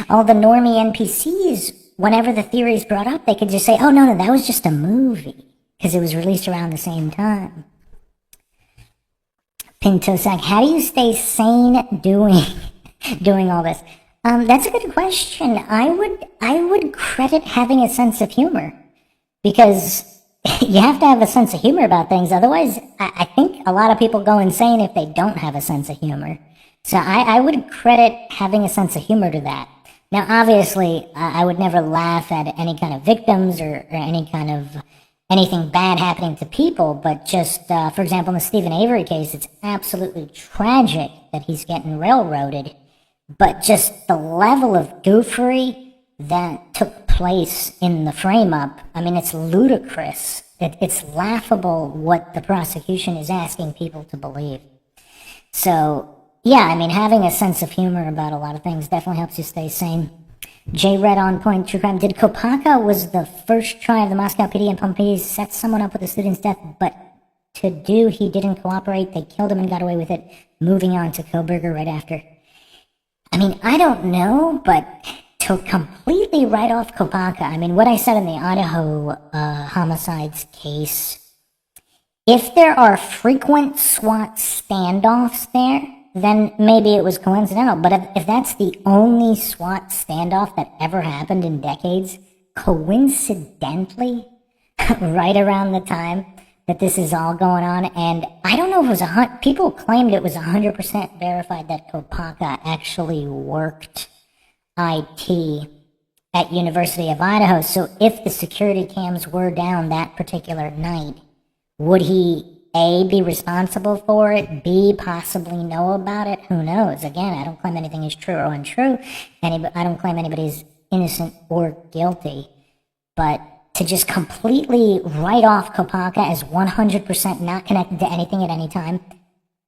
all the normie NPCs, whenever the theory is brought up, they could just say, oh, no, that was just a movie, because it was released around the same time. Pintosack, how do you stay sane doing all this? That's a good question. I would credit having a sense of humor, because you have to have a sense of humor about things. Otherwise, I think a lot of people go insane if they don't have a sense of humor. So I would credit having a sense of humor to that. Now, obviously, I would never laugh at any kind of victims or any kind of anything bad happening to people, but just, for example, in the Stephen Avery case, it's absolutely tragic that he's getting railroaded. But just the level of goofery that took place in the frame-up, I mean, it's ludicrous. It's laughable what the prosecution is asking people to believe. So, yeah, I mean, having a sense of humor about a lot of things definitely helps you stay sane. J Red on point, true crime. Did Kopaka was the first try of the Moscow PD and Pompeii set someone up with a student's death, but to do. He didn't cooperate. They killed him and got away with it, moving on to Kohberger right after. I mean, I don't know, but to completely write off Kopaka, I mean, what I said in the Idaho homicides case, if there are frequent SWAT standoffs there, then maybe it was coincidental. But if that's the only SWAT standoff that ever happened in decades, coincidentally, right around the time that this is all going on, and I don't know if it was people claimed it was 100% verified that Kopaka actually worked IT at University of Idaho. So if the security cams were down that particular night, would he, A, be responsible for it, B, possibly know about it? Who knows? Again, I don't claim anything is true or untrue. I don't claim anybody's innocent or guilty. But to just completely write off Kopaka as 100% not connected to anything at any time,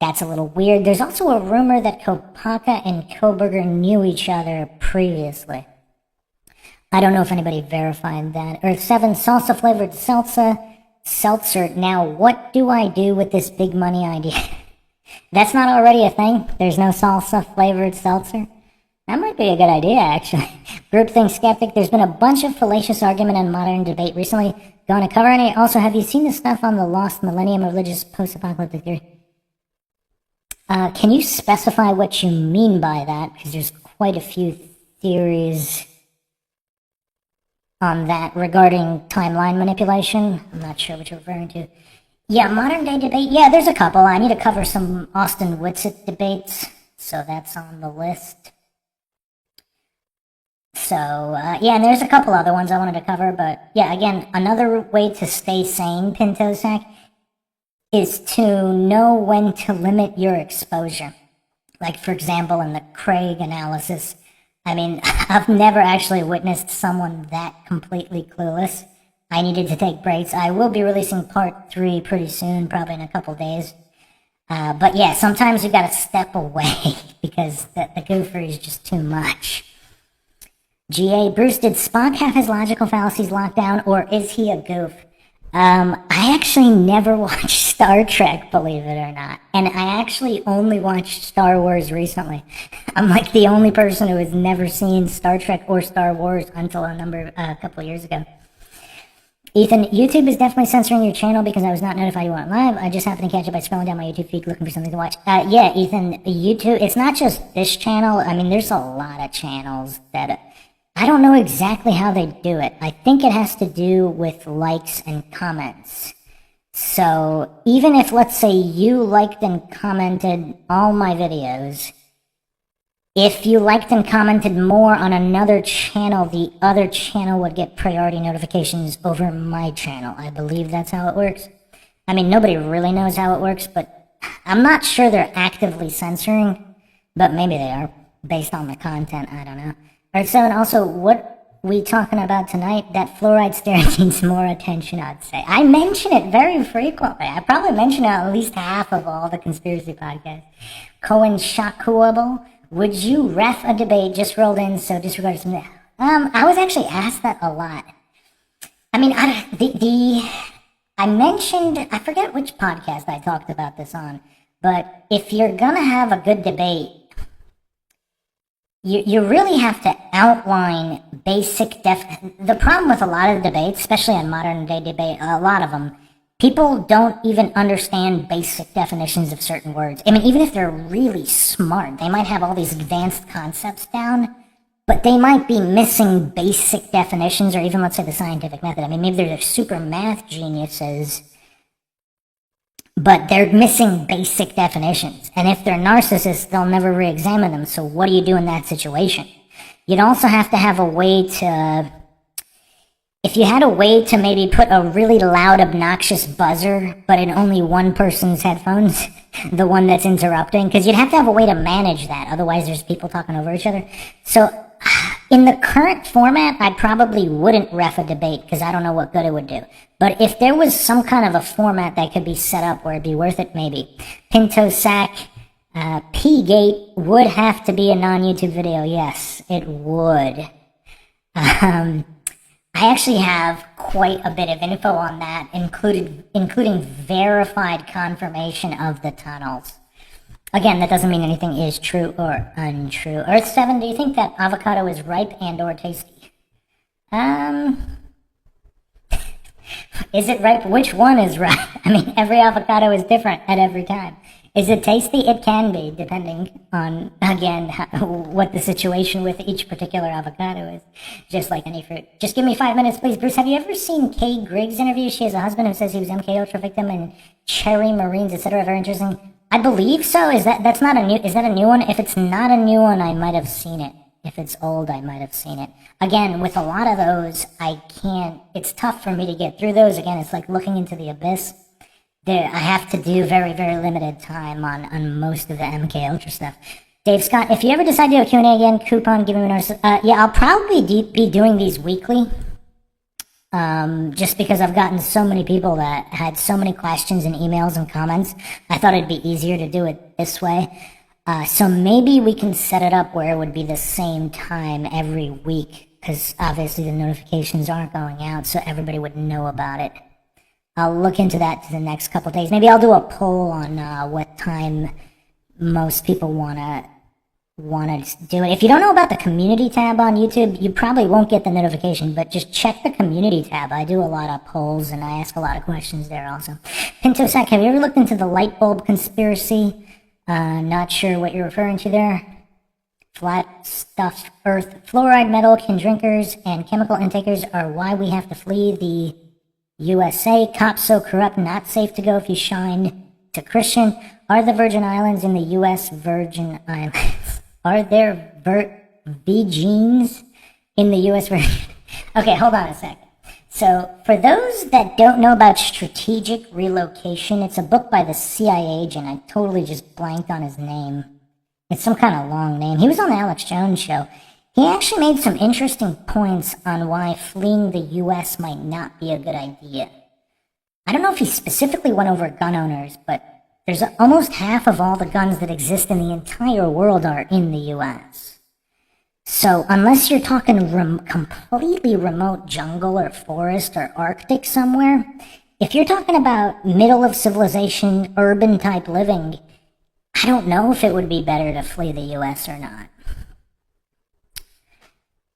that's a little weird. There's also a rumor that Kopaka and Kohberger knew each other previously. I don't know if anybody verified that. Earth 7, salsa-flavored seltzer. Now, what do I do with this big money idea? That's not already a thing? There's no salsa-flavored seltzer? That might be a good idea, actually. Groupthink skeptic, there's been a bunch of fallacious argument and modern debate recently. Going to cover any? Also, have you seen the stuff on the lost millennium religious post-apocalyptic theory? Can you specify what you mean by that? Because there's quite a few theories on that regarding timeline manipulation. I'm not sure what you're referring to. Yeah, modern day debate. Yeah, there's a couple. I need to cover some Austin Whitsitt debates, so that's on the list. So, yeah, and there's a couple other ones I wanted to cover, but yeah, again, another way to stay sane, Pintosac, is to know when to limit your exposure. Like, for example, in the Craig analysis, I mean, I've never actually witnessed someone that completely clueless. I needed to take breaks. I will be releasing part 3 pretty soon, probably in a couple days. But yeah, sometimes you gotta step away because the goofery is just too much. GA, Bruce, did Spock have his logical fallacies locked down, or is he a goof? I actually never watched Star Trek, believe it or not. And I actually only watched Star Wars recently. I'm like the only person who has never seen Star Trek or Star Wars until a couple years ago. Ethan, YouTube is definitely censoring your channel because I was not notified you went live. I just happened to catch it by scrolling down my YouTube feed looking for something to watch. Yeah, Ethan, YouTube, it's not just this channel. I mean, there's a lot of channels that... I don't know exactly how they do it. I think it has to do with likes and comments. So even if, let's say, you liked and commented all my videos, if you liked and commented more on another channel, the other channel would get priority notifications over my channel. I believe that's how it works. I mean, nobody really knows how it works, but I'm not sure they're actively censoring, but maybe they are, based on the content. I don't know. Alright, so, and also, what we talking about tonight, that fluoride stare needs more attention, I'd say. I mention it very frequently. I probably mention it on at least half of all the conspiracy podcasts. Cohen Shakuable, would you ref a debate just rolled in, so disregard some... I was actually asked that a lot. I mean, I mentioned, I forget which podcast I talked about this on, but if you're gonna have a good debate, you really have to outline basic the problem with a lot of debates, especially on modern day debate, a lot of them, people don't even understand basic definitions of certain words. I mean, even if they're really smart, they might have all these advanced concepts down, but they might be missing basic definitions, or even, let's say, the scientific method. I mean, maybe they're super math geniuses, but they're missing basic definitions. And if they're narcissists, they'll never re-examine them. So what do you do in that situation? You'd also have to have a way to... If you had a way to maybe put a really loud, obnoxious buzzer, but in only one person's headphones, the one that's interrupting, because you'd have to have a way to manage that. Otherwise, there's people talking over each other. So in the current format, I probably wouldn't ref a debate because I don't know what good it would do. But if there was some kind of a format that could be set up where it'd be worth it, maybe. Pintosac, P-Gate would have to be a non-YouTube video. Yes, it would. I I actually have quite a bit of info on that, including verified confirmation of the tunnels. Again, that doesn't mean anything is true or untrue. Earth 7, do you think that avocado is ripe and or tasty? Is it ripe? Which one is ripe? I mean, every avocado is different at every time. Is it tasty? It can be, depending on, again, what the situation with each particular avocado is. Just like any fruit. Just give me 5 minutes, please. Bruce, have you ever seen Kay Griggs' interview? She has a husband who says he was MK Ultra victim and Cherry Marines, etc. Very interesting. I believe so. Is that a new one? If it's not a new one, I might have seen it. If it's old, I might have seen it. Again, with a lot of those, it's tough for me to get through those. Again, it's like looking into the abyss. I have to do very, very limited time on most of the MK Ultra stuff. Dave Scott, if you ever decide to do a Q&A again, coupon, give me a notice. Yeah, I'll probably be doing these weekly. Just because I've gotten so many people that had so many questions and emails and comments, I thought it'd be easier to do it this way. So maybe we can set it up where it would be the same time every week, because obviously the notifications aren't going out, so everybody would know about it. I'll look into that to the next couple days. Maybe I'll do a poll on what time most people wanna do it. If you don't know about the community tab on YouTube, you probably won't get the notification, but just check the community tab. I do a lot of polls and I ask a lot of questions there also. Pinto Sack, have you ever looked into the light bulb conspiracy? Not sure what you're referring to there. Flat stuff, earth, fluoride, metal, can drinkers, and chemical intakers are why we have to flee the USA. Cops so corrupt, not safe to go if you shine to Christian. Are the Virgin Islands in the U.S. Virgin Islands? Are there VGs in the U.S. Virgin? Okay, hold on a second. So, for those that don't know about strategic relocation, it's a book by the CIA agent. I totally just blanked on his name. It's some kind of long name. He was on the Alex Jones show. He actually made some interesting points on why fleeing the U.S. might not be a good idea. I don't know if he specifically went over gun owners, but there's almost half of all the guns that exist in the entire world are in the U.S. So unless you're talking completely remote jungle or forest or Arctic somewhere, if you're talking about middle of civilization, urban type living, I don't know if it would be better to flee the U.S. or not.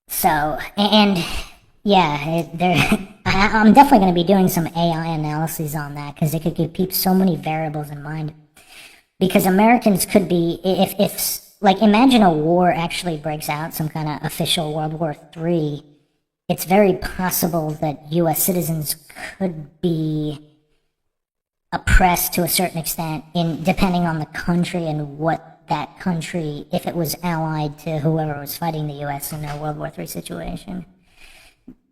So, and yeah, I'm definitely going to be doing some AI analyses on that because it could keep so many variables in mind. Because Americans could be, if like, imagine a war actually breaks out, some kind of official World War III, it's very possible that U.S. citizens could be oppressed to a certain extent, depending on the country and what that country, if it was allied to whoever was fighting the U.S. in a World War III situation.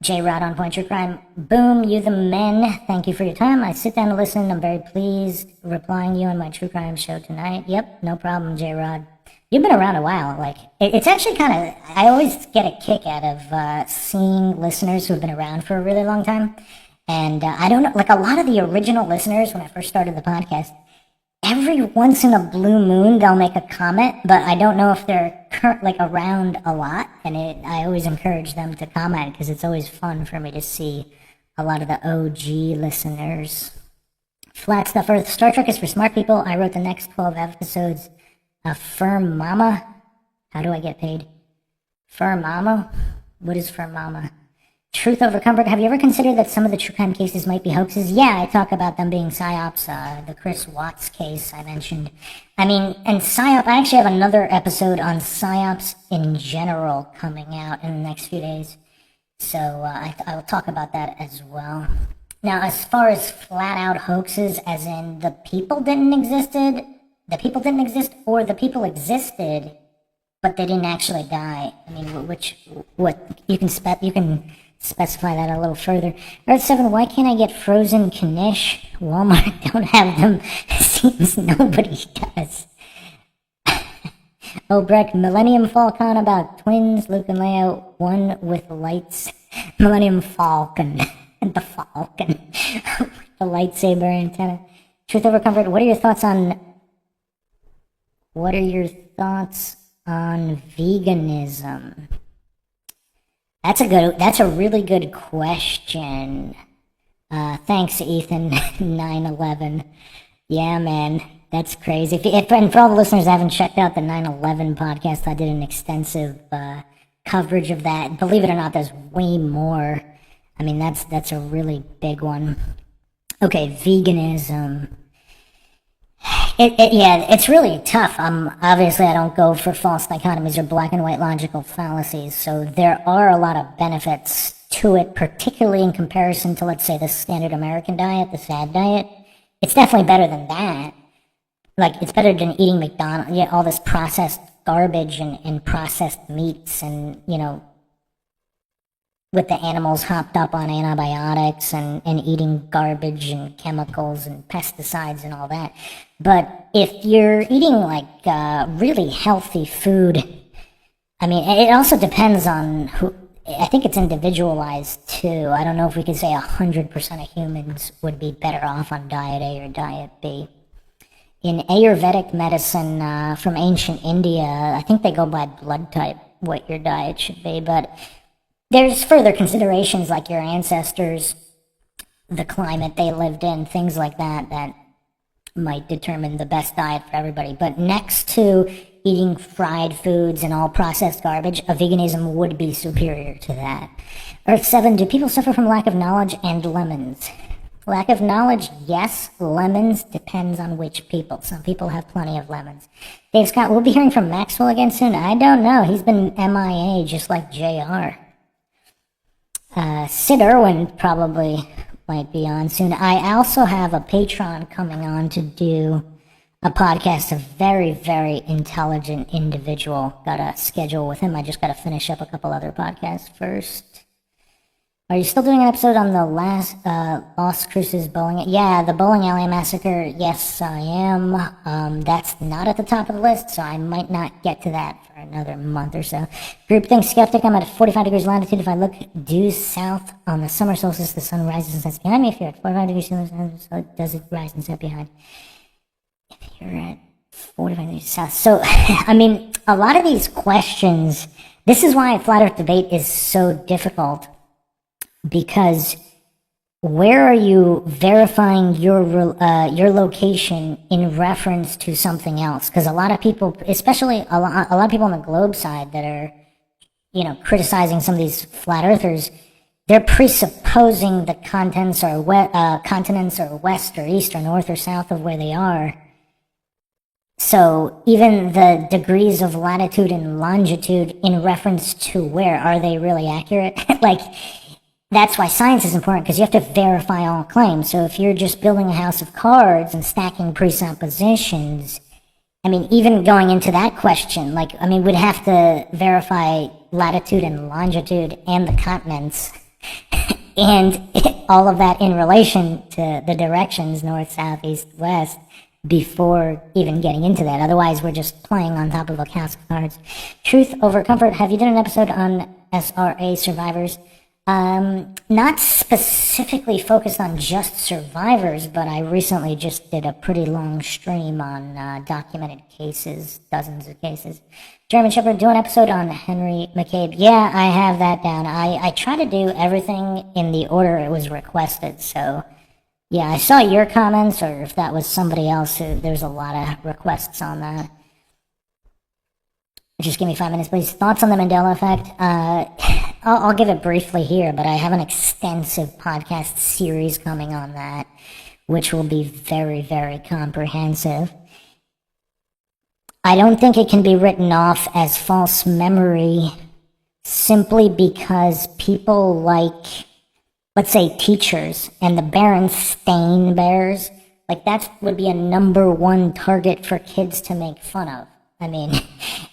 J-Rod on Point True Crime. Boom, you the men. Thank you for your time. I sit down to listen. I'm very pleased replying to you on my True Crime show tonight. Yep, no problem, J-Rod. You've been around a while. Like, it's actually kind of, I always get a kick out of seeing listeners who have been around for a really long time. And I don't know, like a lot of the original listeners when I first started the podcast, every once in a blue moon they'll make a comment, but I don't know if they're around a lot. And I always encourage them to comment because it's always fun for me to see a lot of the OG listeners. Flat Stuff Earth. Star Trek is for smart people. I wrote the next 12 episodes. Firm Mama. How do I get paid? Firm Mama? What is Firm Mama? Truth over comfort. Have you ever considered that some of the true crime cases might be hoaxes? Yeah, I talk about them being psyops. The Chris Watts case I mentioned. I mean, and psyop, I actually have another episode on psyops in general coming out in the next few days. So I will talk about that as well. Now, as far as flat out hoaxes, as in the people didn't exist, or the people existed, but they didn't actually die. I mean, what you can specify that a little further. Earth 7, why can't I get frozen Knish? Walmart don't have them. Seems nobody does. Oh, Breck, Millennium Falcon about twins, Luke and Leia, one with lights. Millennium Falcon. The Falcon. The lightsaber antenna. Truth over comfort, what are your thoughts on veganism? That's a really good question. Thanks, Ethan. 9/11. Yeah, man, that's crazy. And for all the listeners that haven't checked out the 9/11 podcast, I did an extensive coverage of that. Believe it or not, there's way more. I mean, that's a really big one. Okay, veganism. Yeah, it's really tough. Obviously, I don't go for false dichotomies or black and white logical fallacies. So there are a lot of benefits to it, particularly in comparison to, let's say, the standard American diet, the SAD diet. It's definitely better than that. Like, it's better than eating McDonald's, yeah, all this processed garbage and processed meats and, with the animals hopped up on antibiotics and eating garbage and chemicals and pesticides and all that. But if you're eating like really healthy food, I mean, it also depends on who. I think it's individualized too. I don't know if we could say 100% of humans would be better off on diet A or diet B. In Ayurvedic medicine from ancient India, I think they go by blood type, what your diet should be, but there's further considerations like your ancestors, the climate they lived in, things like that, that might determine the best diet for everybody. But next to eating fried foods and all processed garbage, a veganism would be superior to that. Earth 7, do people suffer from lack of knowledge and lemons? Lack of knowledge, yes. Lemons depends on which people. Some people have plenty of lemons. Dave Scott, we'll be hearing from Maxwell again soon. I don't know. He's been MIA just like JR. Sid Irwin probably might be on soon. I also have a patron coming on to do a podcast, a very, very intelligent individual. Got a schedule with him. I just got to finish up a couple other podcasts first. Are you still doing an episode on the last Las Cruces bowling? Yeah, the bowling alley massacre. Yes, I am. That's not at the top of the list, so I might not get to that for another month or so. Groupthink skeptic. I'm at 45 degrees latitude. If I look due south on the summer solstice, the sun rises and sets behind me. If you're at 45 degrees south, does it rise and set behind? If you're at 45 degrees south. So, I mean, a lot of these questions. This is why flat Earth debate is so difficult. Because where are you verifying your location in reference to something else? Because a lot of people, especially a lot of people on the globe side that are, criticizing some of these flat earthers, they're presupposing the continents are west or east or north or south of where they are. So even the degrees of latitude and longitude in reference to where, are they really accurate? That's why science is important, because you have to verify all claims. So if you're just building a house of cards and stacking presuppositions, I mean, even going into that question, we'd have to verify latitude and longitude and the continents and all of that in relation to the directions, north, south, east, west, before even getting into that. Otherwise, we're just playing on top of a house of cards. Truth over comfort. Have you done an episode on SRA survivors? Not specifically focused on just survivors, but I recently just did a pretty long stream on documented cases, dozens of cases. German Shepherd, do an episode on Henry McCabe. Yeah, I have that down. I try to do everything in the order it was requested, so yeah, I saw your comments, or if that was somebody else, there's a lot of requests on that. Just give me 5 minutes, please. Thoughts on the Mandela effect? I'll give it briefly here, but I have an extensive podcast series coming on that, which will be very, very comprehensive. I don't think it can be written off as false memory simply because people like, let's say, teachers and the Berenstain Bears, that would be a #1 target for kids to make fun of. I mean,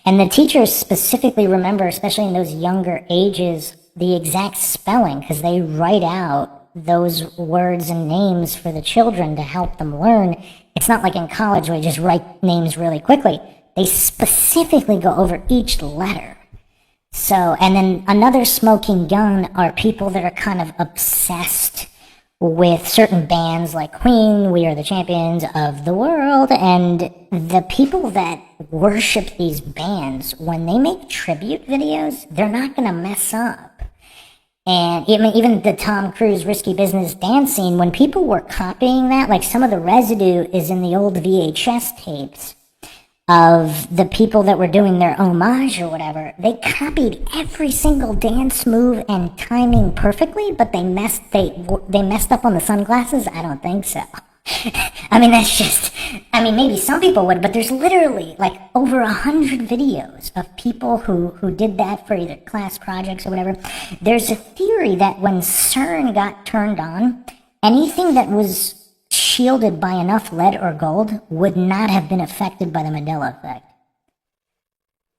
and the teachers specifically remember, especially in those younger ages, the exact spelling, because they write out those words and names for the children to help them learn. It's not like in college where you just write names really quickly. They specifically go over each letter. So, and then another smoking gun are people that are kind of obsessed with certain bands like Queen, We Are the Champions of the World, and the people that worship these bands, when they make tribute videos, they're not going to mess up. And even the Tom Cruise Risky Business dance scene, when people were copying that, like some of the residue is in the old VHS tapes of the people that were doing their homage or whatever. They copied every single dance move and timing perfectly, but they messed up on the sunglasses. I don't think so. I mean, maybe some people would, but there's literally like over 100 videos of people who did that for either class projects or whatever. There's a theory that when CERN got turned on, anything that was shielded by enough lead or gold would not have been affected by the Mandela effect.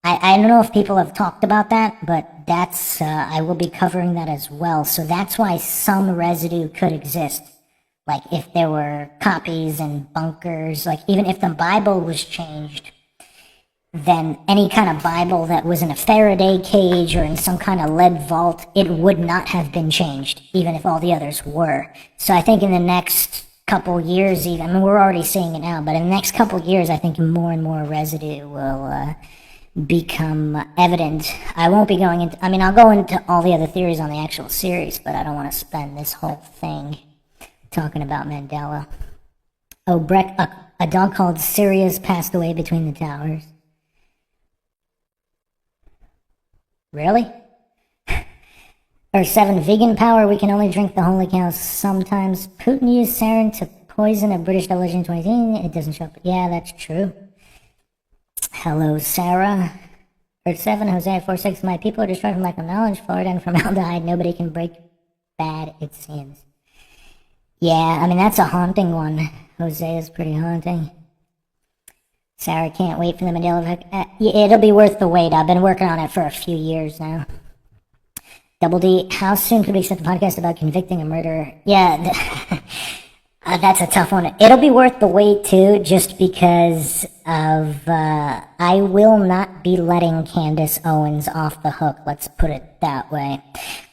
I don't know if people have talked about that, but that's, I will be covering that as well. So that's why some residue could exist. Like if there were copies and bunkers, like even if the Bible was changed, then any kind of Bible that was in a Faraday cage or in some kind of lead vault, it would not have been changed, even if all the others were. So I think in the next couple years, even, I mean, we're already seeing it now, but in the next couple years, I think more and more residue will become evident. I won't be going into, I mean, I'll go into all the other theories on the actual series, but I don't want to spend this whole thing talking about Mandela. Oh, Breck, a dog called Sirius passed away between the towers. Really? Or 7, vegan power, we can only drink the holy cow sometimes. Putin used sarin to poison a British double agent in 2018. It doesn't show up. Yeah, that's true. Hello, Sarah. Earth 7, Hosea 4:6. My people are destroyed from lack of knowledge, Florida, and formaldehyde. Nobody can break bad, it seems. Yeah, I mean, that's a haunting one. Hosea is pretty haunting. Sarah can't wait for the Mandela effect. It'll be worth the wait. I've been working on it for a few years now. Double D, how soon could we set the podcast about convicting a murderer? Yeah, that's a tough one. It'll be worth the wait, too, just because of, I will not be letting Candace Owens off the hook. Let's put it that way.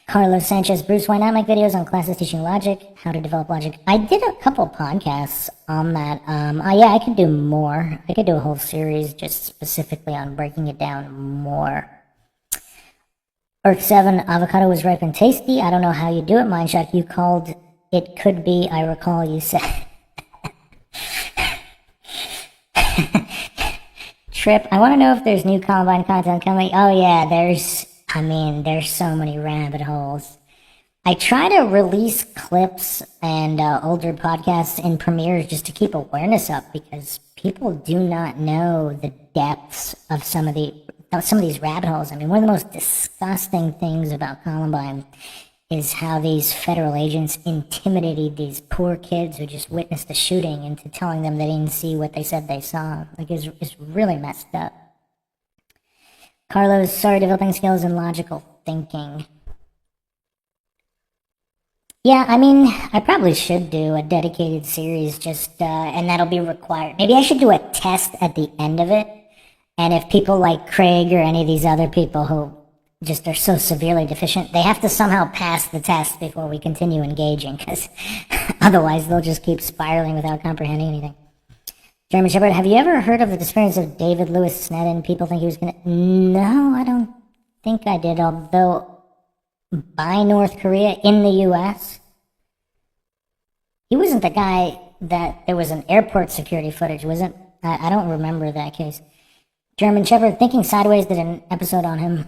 Carlos Sanchez, Bruce, why not make videos on classes teaching logic, how to develop logic? I did a couple podcasts on that. Yeah, I could do more. I could do a whole series just specifically on breaking it down more. Earth 7, avocado was ripe and tasty. I don't know how you do it, Mindshot. You called it could be, I recall you said. Trip, I want to know if there's new Columbine content coming. Oh yeah, there's so many rabbit holes. I try to release clips and older podcasts in premieres just to keep awareness up because people do not know the depths of some of these rabbit holes. I mean, one of the most disgusting things about Columbine is how these federal agents intimidated these poor kids who just witnessed a shooting into telling them they didn't see what they said they saw. Like, it's really messed up. Carlos, sorry, developing skills in logical thinking. Yeah, I mean, I probably should do a dedicated series just, and that'll be required. Maybe I should do a test at the end of it. And if people like Craig or any of these other people who just are so severely deficient, they have to somehow pass the test before we continue engaging, because otherwise they'll just keep spiraling without comprehending anything. Jeremy Shepard, have you ever heard of the disappearance of David Lewis Snedden? People think he was gonna... No, I don't think I did, although by North Korea in the U.S., he wasn't the guy that there was an airport security footage, was it? I don't remember that case. German Shepherd, Thinking Sideways did an episode on him.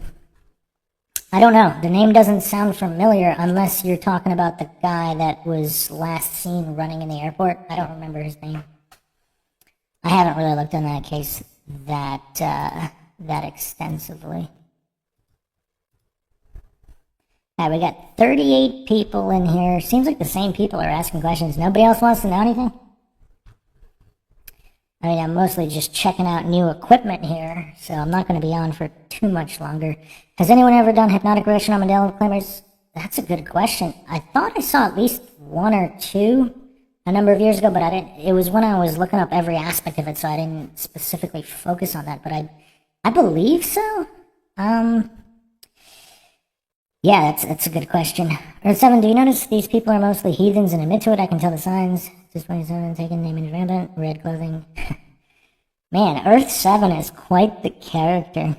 I don't know. The name doesn't sound familiar unless you're talking about the guy that was last seen running in the airport. I don't remember his name. I haven't really looked on that case that extensively. All right, we got 38 people in here. Seems like the same people are asking questions. Nobody else wants to know anything? I mean, I'm mostly just checking out new equipment here, so I'm not going to be on for too much longer. Has anyone ever done hypnotic regression on Mandela claimers? That's a good question. I thought I saw at least one or two a number of years ago, but I didn't. It was when I was looking up every aspect of it, so I didn't specifically focus on that. But I believe so. Yeah, that's a good question. Earth 7, do you notice these people are mostly heathens and admit to it? I can tell the signs. Just 27, taken, name and rampant, red clothing. Man, Earth 7 is quite the character.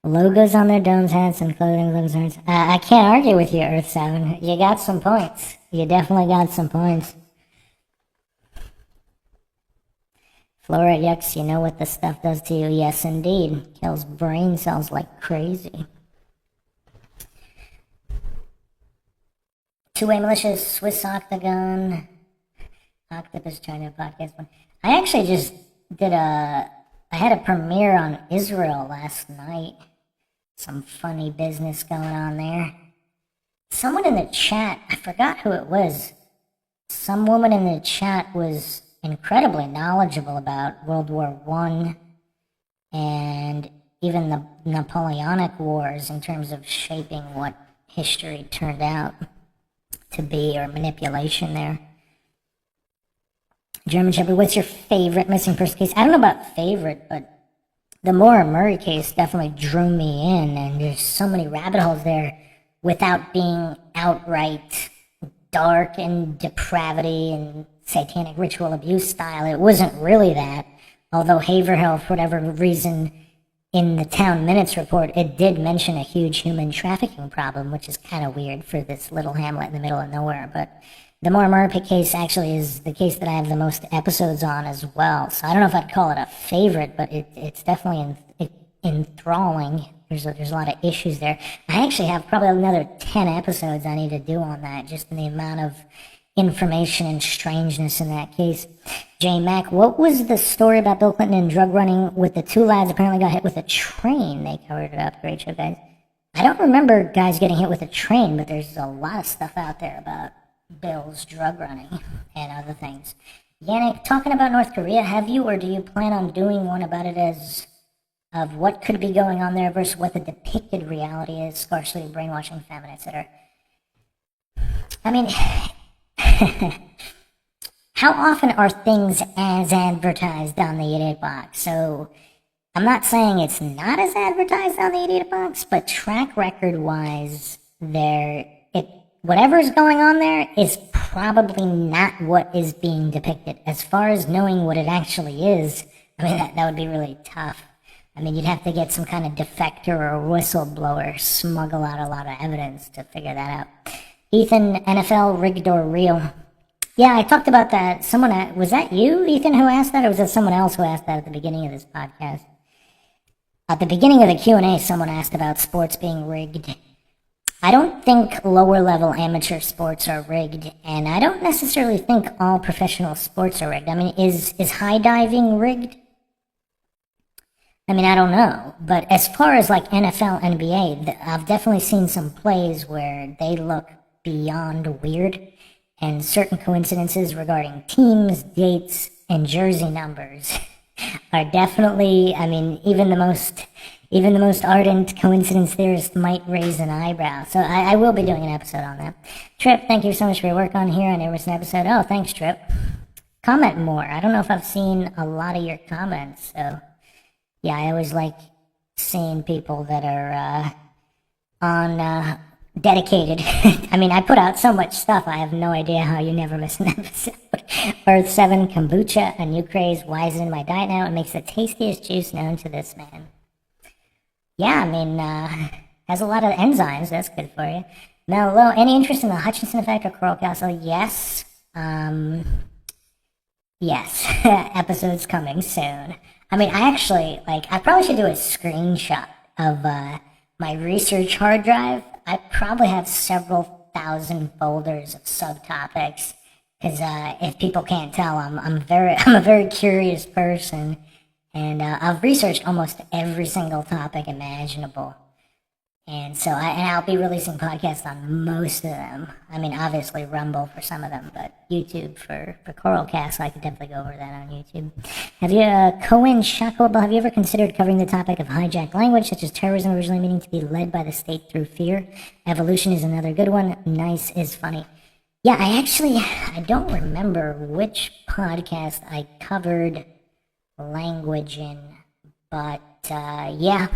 Logos on their domes, hats, and clothing concerns. I can't argue with you, Earth 7. You got some points. You definitely got some points. Flora, yucks, you know what this stuff does to you? Yes, indeed. Kills brain cells like crazy. Two-way malicious, Swiss Octagon, Octopus China podcast. I actually just I had a premiere on Israel last night. Some funny business going on there. Someone in the chat, I forgot who it was. Some woman in the chat was incredibly knowledgeable about World War I and even the Napoleonic Wars in terms of shaping what history turned out to be, or manipulation there. German Shepherd, what's your favorite missing person case? I don't know about favorite, but the Maura Murray case definitely drew me in, and there's so many rabbit holes there without being outright dark and depravity and satanic ritual abuse style. It wasn't really that, although Haverhill, for whatever reason, in the Town Minutes report, it did mention a huge human trafficking problem, which is kind of weird for this little hamlet in the middle of nowhere. But the Maura Murray case actually is the case that I have the most episodes on as well. So I don't know if I'd call it a favorite, but it's definitely enthralling. There's a lot of issues there. I actually have probably another 10 episodes I need to do on that, just in the amount of information and strangeness in that case. J Mac, what was the story about Bill Clinton and drug running with the two lads apparently got hit with a train? They covered it up. Great show, guys. I don't remember guys getting hit with a train, but there's a lot of stuff out there about Bill's drug running and other things. Yannick, talking about North Korea, have you or do you plan on doing one about it as of what could be going on there versus what the depicted reality is, scarcely brainwashing famine, etc.? I mean, how often are things as advertised on the Idiot Box? So I'm not saying it's not as advertised on the Idiot Box, but track record wise, whatever's going on there is probably not what is being depicted. As far as knowing what it actually is, I mean, that would be really tough. I mean, you'd have to get some kind of defector or whistleblower, smuggle out a lot of evidence to figure that out. Ethan, NFL, rigged or real? Yeah, I talked about that. Was that you, Ethan, who asked that, or was it someone else who asked that at the beginning of this podcast? At the beginning of the Q&A, someone asked about sports being rigged. I don't think lower-level amateur sports are rigged, and I don't necessarily think all professional sports are rigged. I mean, is high diving rigged? I mean, I don't know. But as far as like NFL, NBA, I've definitely seen some plays where they look beyond weird, and certain coincidences regarding teams, dates, and jersey numbers are definitely, I mean, even the most ardent coincidence theorist might raise an eyebrow. So I will be doing an episode on that. Trip, thank you so much for your work on here. I never missed an episode. Oh, thanks, Trip. Comment more. I don't know if I've seen a lot of your comments, so yeah, I always like seeing people that are dedicated. I mean, I put out so much stuff, I have no idea how you never miss an episode. Earth 7 kombucha, a new craze. Why is it in my diet now? It makes the tastiest juice known to this man. Yeah, I mean, has a lot of enzymes. That's good for you. Mellow, any interest in the Hutchinson effect or Coral Castle? Yes. Yes. Episode's coming soon. I mean, I probably should do a screenshot of my research hard drive. I probably have several thousand folders of subtopics, because if people can't tell, I'm a very curious person, and I've researched almost every single topic imaginable. And so I'll be releasing podcasts on most of them. I mean, obviously Rumble for some of them, but YouTube for Coralcast, I could definitely go over that on YouTube. Have you, Cohen Shacklable, have you ever considered covering the topic of hijacked language, such as terrorism originally meaning to be led by the state through fear? Evolution is another good one. Nice is funny. Yeah, I don't remember which podcast I covered language in, but yeah.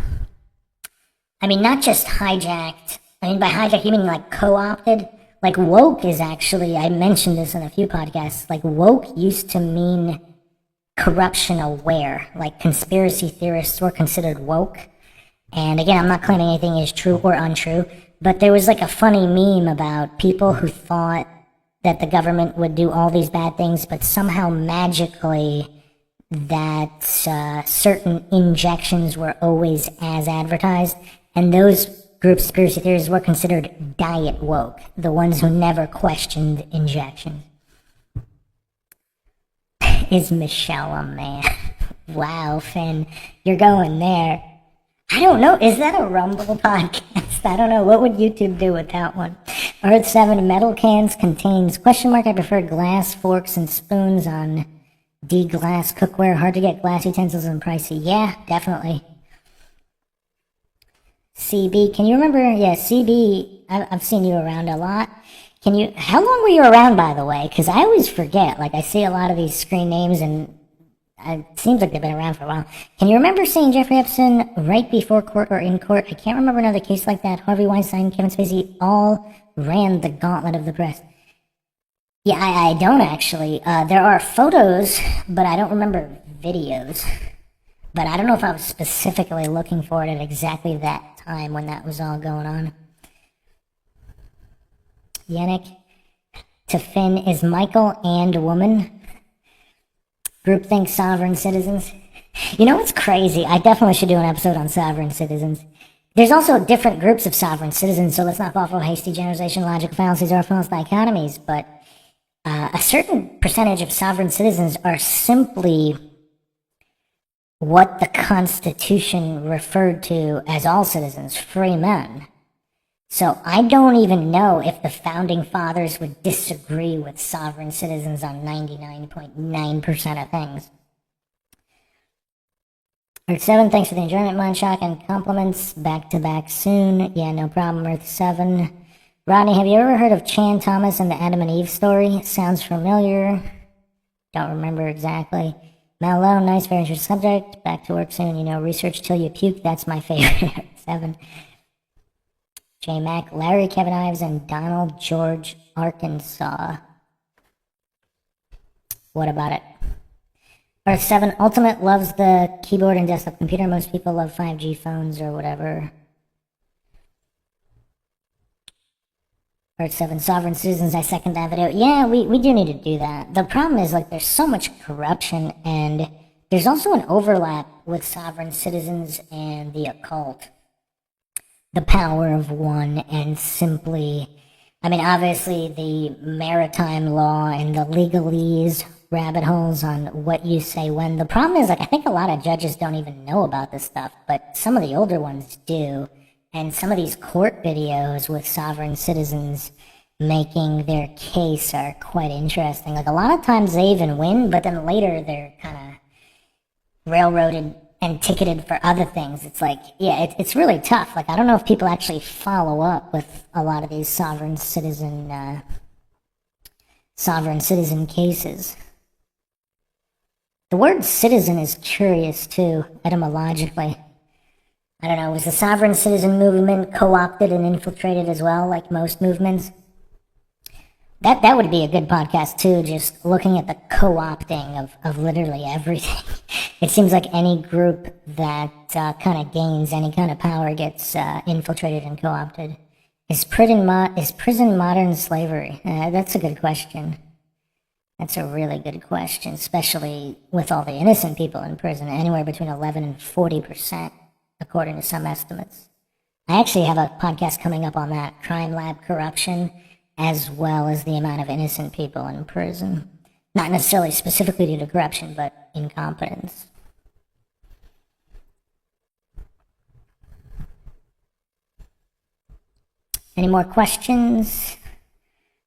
I mean, not just hijacked. I mean, by hijacked, you mean like co-opted? Like woke is actually, I mentioned this in a few podcasts, like woke used to mean corruption aware. Like conspiracy theorists were considered woke. And again, I'm not claiming anything is true or untrue, but there was like a funny meme about people who thought that the government would do all these bad things, but somehow magically that certain injections were always as advertised, and those groups, conspiracy theories, were considered diet woke, the ones who never questioned injections. Is Michelle a man? Wow, Finn, you're going there. I don't know. Is that a Rumble podcast? I don't know. What would YouTube do with that one? Earth 7 metal cans contains question mark. I prefer glass forks and spoons on D glass cookware. Hard to get glass utensils and pricey. Yeah, definitely. CB, can you remember? Yeah, CB, I've seen you around a lot. How long were you around, by the way? Because I always forget. Like, I see a lot of these screen names and it seems like they've been around for a while. Can you remember seeing Jeffrey Epstein right before court or in court? I can't remember another case like that. Harvey Weinstein, Kevin Spacey, all ran the gauntlet of the press. Yeah, I don't actually. There are photos, but I don't remember videos. But I don't know if I was specifically looking for it at exactly that time when that was all going on. Yannick, to Finn, is Michael and a woman? Groupthink sovereign citizens. You know what's crazy? I definitely should do an episode on sovereign citizens. There's also different groups of sovereign citizens, so let's not fall for hasty generalization, logical fallacies, or false dichotomies, but a certain percentage of sovereign citizens are simply what the Constitution referred to as all citizens, free men. So I don't even know if the Founding Fathers would disagree with sovereign citizens on 99.9% of things. Earth 7, thanks for the enjoyment, Mindshock, and compliments. Back to back soon. Yeah, no problem, Earth 7. Rodney, have you ever heard of Chan Thomas and the Adam and Eve story? Sounds familiar. Don't remember exactly. Malone, nice, very interesting subject. Back to work soon. You know, research till you puke. That's my favorite. Earth 7. J Mac, Larry, Kevin Ives, and Donald George, Arkansas. What about it? Earth 7, Ultimate loves the keyboard and desktop computer. Most people love 5G phones or whatever. Earth 7, Sovereign Citizens, I second that video. Yeah, we do need to do that. The problem is, like, there's so much corruption, and there's also an overlap with sovereign citizens and the occult. The power of one, and simply, I mean, obviously the maritime law and the legalese rabbit holes on what you say when. The problem is, like, I think a lot of judges don't even know about this stuff, but some of the older ones do. And some of these court videos with sovereign citizens making their case are quite interesting. Like, a lot of times they even win, but then later they're kind of railroaded and ticketed for other things. It's like, yeah, it's really tough. Like, I don't know if people actually follow up with a lot of these sovereign citizen cases. The word citizen is curious too, etymologically. I don't know, was the sovereign citizen movement co-opted and infiltrated as well, like most movements? That would be a good podcast too, just looking at the co-opting of literally everything. It seems like any group that kind of gains any kind of power gets infiltrated and co-opted. Is prison modern slavery? That's a good question. That's a really good question, especially with all the innocent people in prison, anywhere between 11 and 40%, according to some estimates. I actually have a podcast coming up on that, Crime Lab Corruption, as well as the amount of innocent people in prison. Not necessarily specifically due to corruption, but incompetence. Any more questions?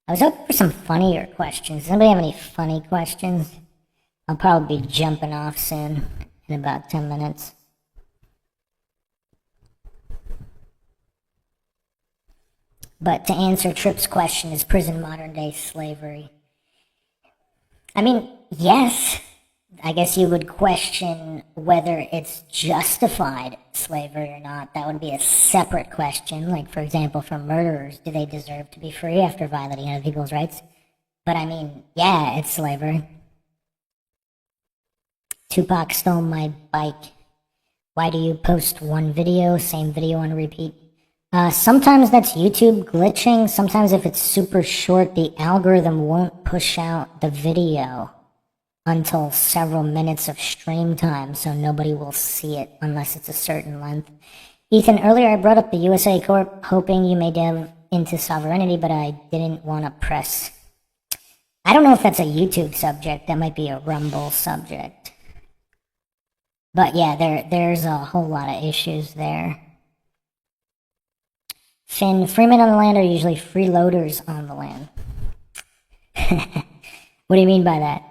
I was hoping for some funnier questions. Does anybody have any funny questions? I'll probably be jumping off soon, in about 10 minutes. But to answer Tripp's question, is prison modern-day slavery? I mean, yes. I guess you would question whether it's justified slavery or not. That would be a separate question. Like, for example, for murderers, do they deserve to be free after violating other people's rights? But I mean, yeah, it's slavery. Tupac stole my bike. Why do you post one video, same video on repeat? Sometimes that's YouTube glitching. Sometimes if it's super short, the algorithm won't push out the video until several minutes of stream time, so nobody will see it unless it's a certain length. Ethan, earlier I brought up the USA Corp, hoping you may delve into sovereignty, but I didn't want to press. I don't know if that's a YouTube subject. That might be a Rumble subject. But yeah, there's a whole lot of issues there. Finn, freemen on the land are usually freeloaders on the land. What do you mean by that?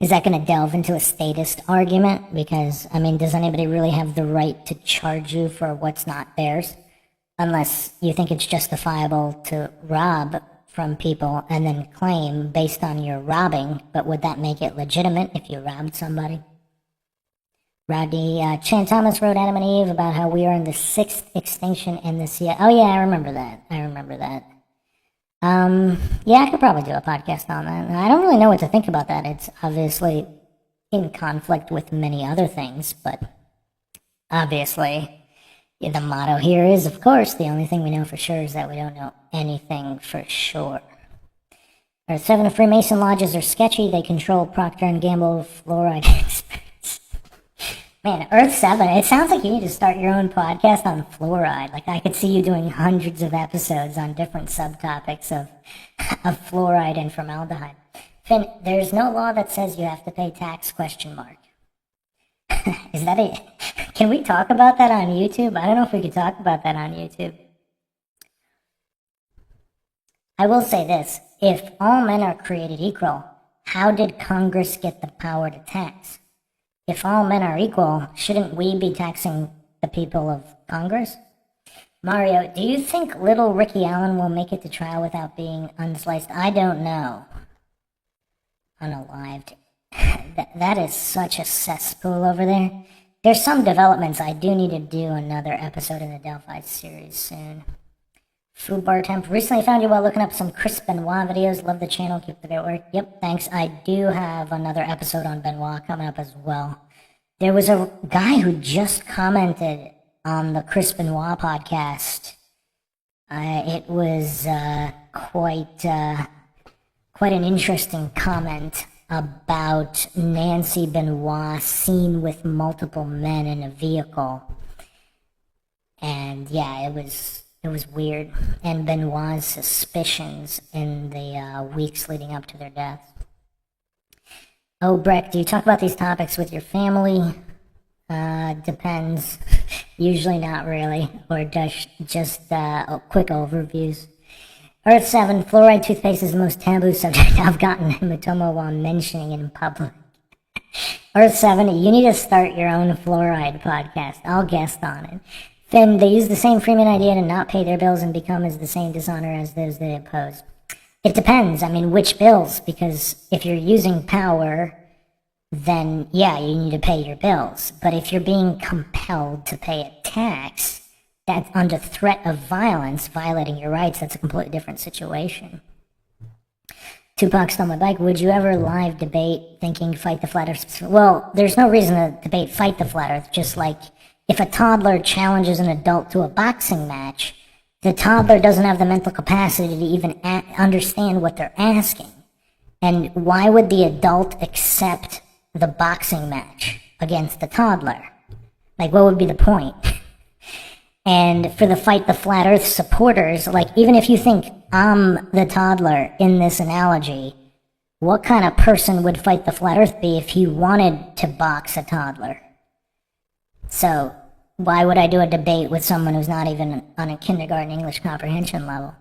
Is that going to delve into a statist argument? Because, I mean, does anybody really have the right to charge you for what's not theirs? Unless you think it's justifiable to rob from people and then claim based on your robbing, but would that make it legitimate if you robbed somebody? Rodney, Chan Thomas wrote Adam and Eve about how we are in the 6th extinction in the sea. Oh yeah, I remember that. Yeah, I could probably do a podcast on that. I don't really know what to think about that. It's obviously in conflict with many other things, but obviously the motto here is, of course, the only thing we know for sure is that we don't know anything for sure. Earth 7 Freemason lodges are sketchy. They control Procter & Gamble fluoride experts. Man, Earth 7, it sounds like you need to start your own podcast on fluoride. Like, I could see you doing hundreds of episodes on different subtopics of fluoride and formaldehyde. Finn, there's no law that says you have to pay tax, ? Is that it? Can we talk about that on YouTube? I don't know if we could talk about that on YouTube. I will say this. If all men are created equal, how did Congress get the power to tax? If all men are equal, shouldn't we be taxing the people of Congress? Mario, do you think little Ricky Allen will make it to trial without being unsliced? I don't know. Unalived. That is such a cesspool over there. There's some developments. I do need to do another episode in the Delphi series soon. Food Bar Temp. Recently found you while looking up some Chris Benoit videos. Love the channel. Keep the great work. Yep, thanks. I do have another episode on Benoit coming up as well. There was a guy who just commented on the Chris Benoit podcast. It was quite an interesting comment about Nancy Benoit seen with multiple men in a vehicle. And yeah, it was weird. And Benoit's suspicions in the weeks leading up to their deaths. Oh, Breck, do you talk about these topics with your family? Depends. Usually not really. Or just quick overviews. Earth 7, fluoride toothpaste is the most taboo subject I've gotten hematomo while mentioning it in public. Earth 7, you need to start your own fluoride podcast. I'll guest on it. Then they use the same Freeman idea to not pay their bills and become as the same dishonor as those they oppose. It depends. I mean, which bills? Because if you're using power, then yeah, you need to pay your bills. But if you're being compelled to pay a tax, that's under threat of violence, violating your rights, that's a completely different situation. Tupac stole my bike. Would you ever live debate thinking fight the flat earth? Well, there's no reason to debate fight the flat earth. Just like if a toddler challenges an adult to a boxing match, the toddler doesn't have the mental capacity to even understand what they're asking. And why would the adult accept the boxing match against the toddler? Like, what would be the point? And for the Fight the Flat Earth supporters, like, even if you think I'm the toddler in this analogy, what kind of person would Fight the Flat Earth be if he wanted to box a toddler? So, why would I do a debate with someone who's not even on a kindergarten English comprehension level?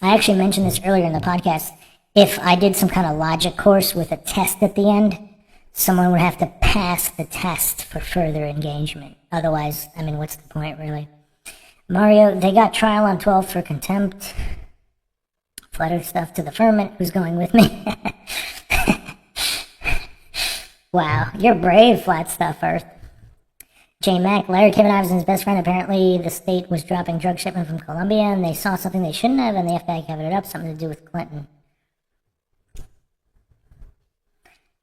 I actually mentioned this earlier in the podcast. If I did some kind of logic course with a test at the end, someone would have to pass the test for further engagement. Otherwise, I mean, what's the point, really? Mario, they got trial on 12 for contempt. Flat Earth stuff to the firmament. Who's going with me? Wow, you're brave, Flat Stuff Earth. J. Mac, Larry Kevin Iverson's best friend. Apparently, the state was dropping drug shipment from Colombia, and they saw something they shouldn't have, and the FBI covered it up. Something to do with Clinton.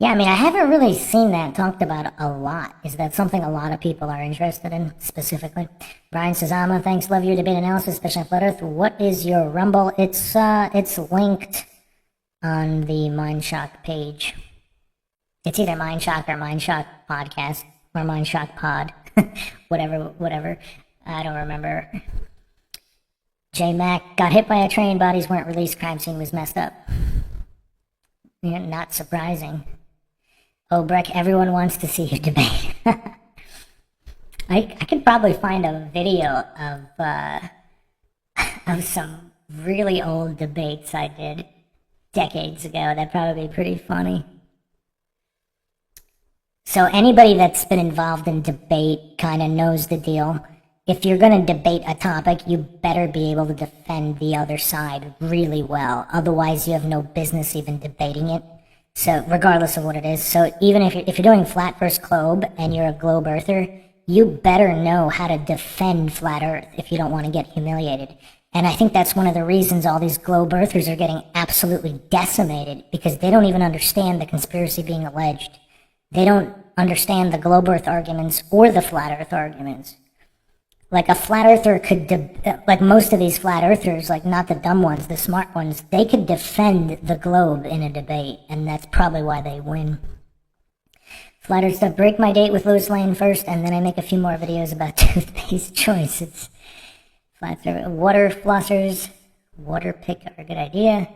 Yeah, I mean, I haven't really seen that talked about a lot. Is that something a lot of people are interested in specifically? Brian Sazama, thanks. Love your debate analysis, especially on Flat Earth. What is your Rumble? It's linked on the Mindshock page. It's either Mindshock or Mindshock Podcast or Mindshock Pod, whatever. I don't remember. J Mac got hit by a train. Bodies weren't released. Crime scene was messed up. Yeah, not surprising. Oh, Breck, everyone wants to see you debate. I could probably find a video of some really old debates I did decades ago. That'd probably be pretty funny. So anybody that's been involved in debate kind of knows the deal. If you're going to debate a topic, you better be able to defend the other side really well. Otherwise, you have no business even debating it. So regardless of what it is. So even if you're doing flat versus globe and you're a globe earther, you better know how to defend flat earth if you don't want to get humiliated. And I think that's one of the reasons all these globe earthers are getting absolutely decimated, because they don't even understand the conspiracy being alleged. They don't understand the globe earth arguments or the flat earth arguments. Like a flat earther could, like most of these flat earthers, like not the dumb ones, the smart ones, they could defend the globe in a debate, and that's probably why they win. Flat earth stuff, break my date with Lois Lane first, and then I make a few more videos about toothpaste choices. Flat earth, water flossers, water pick are a good idea.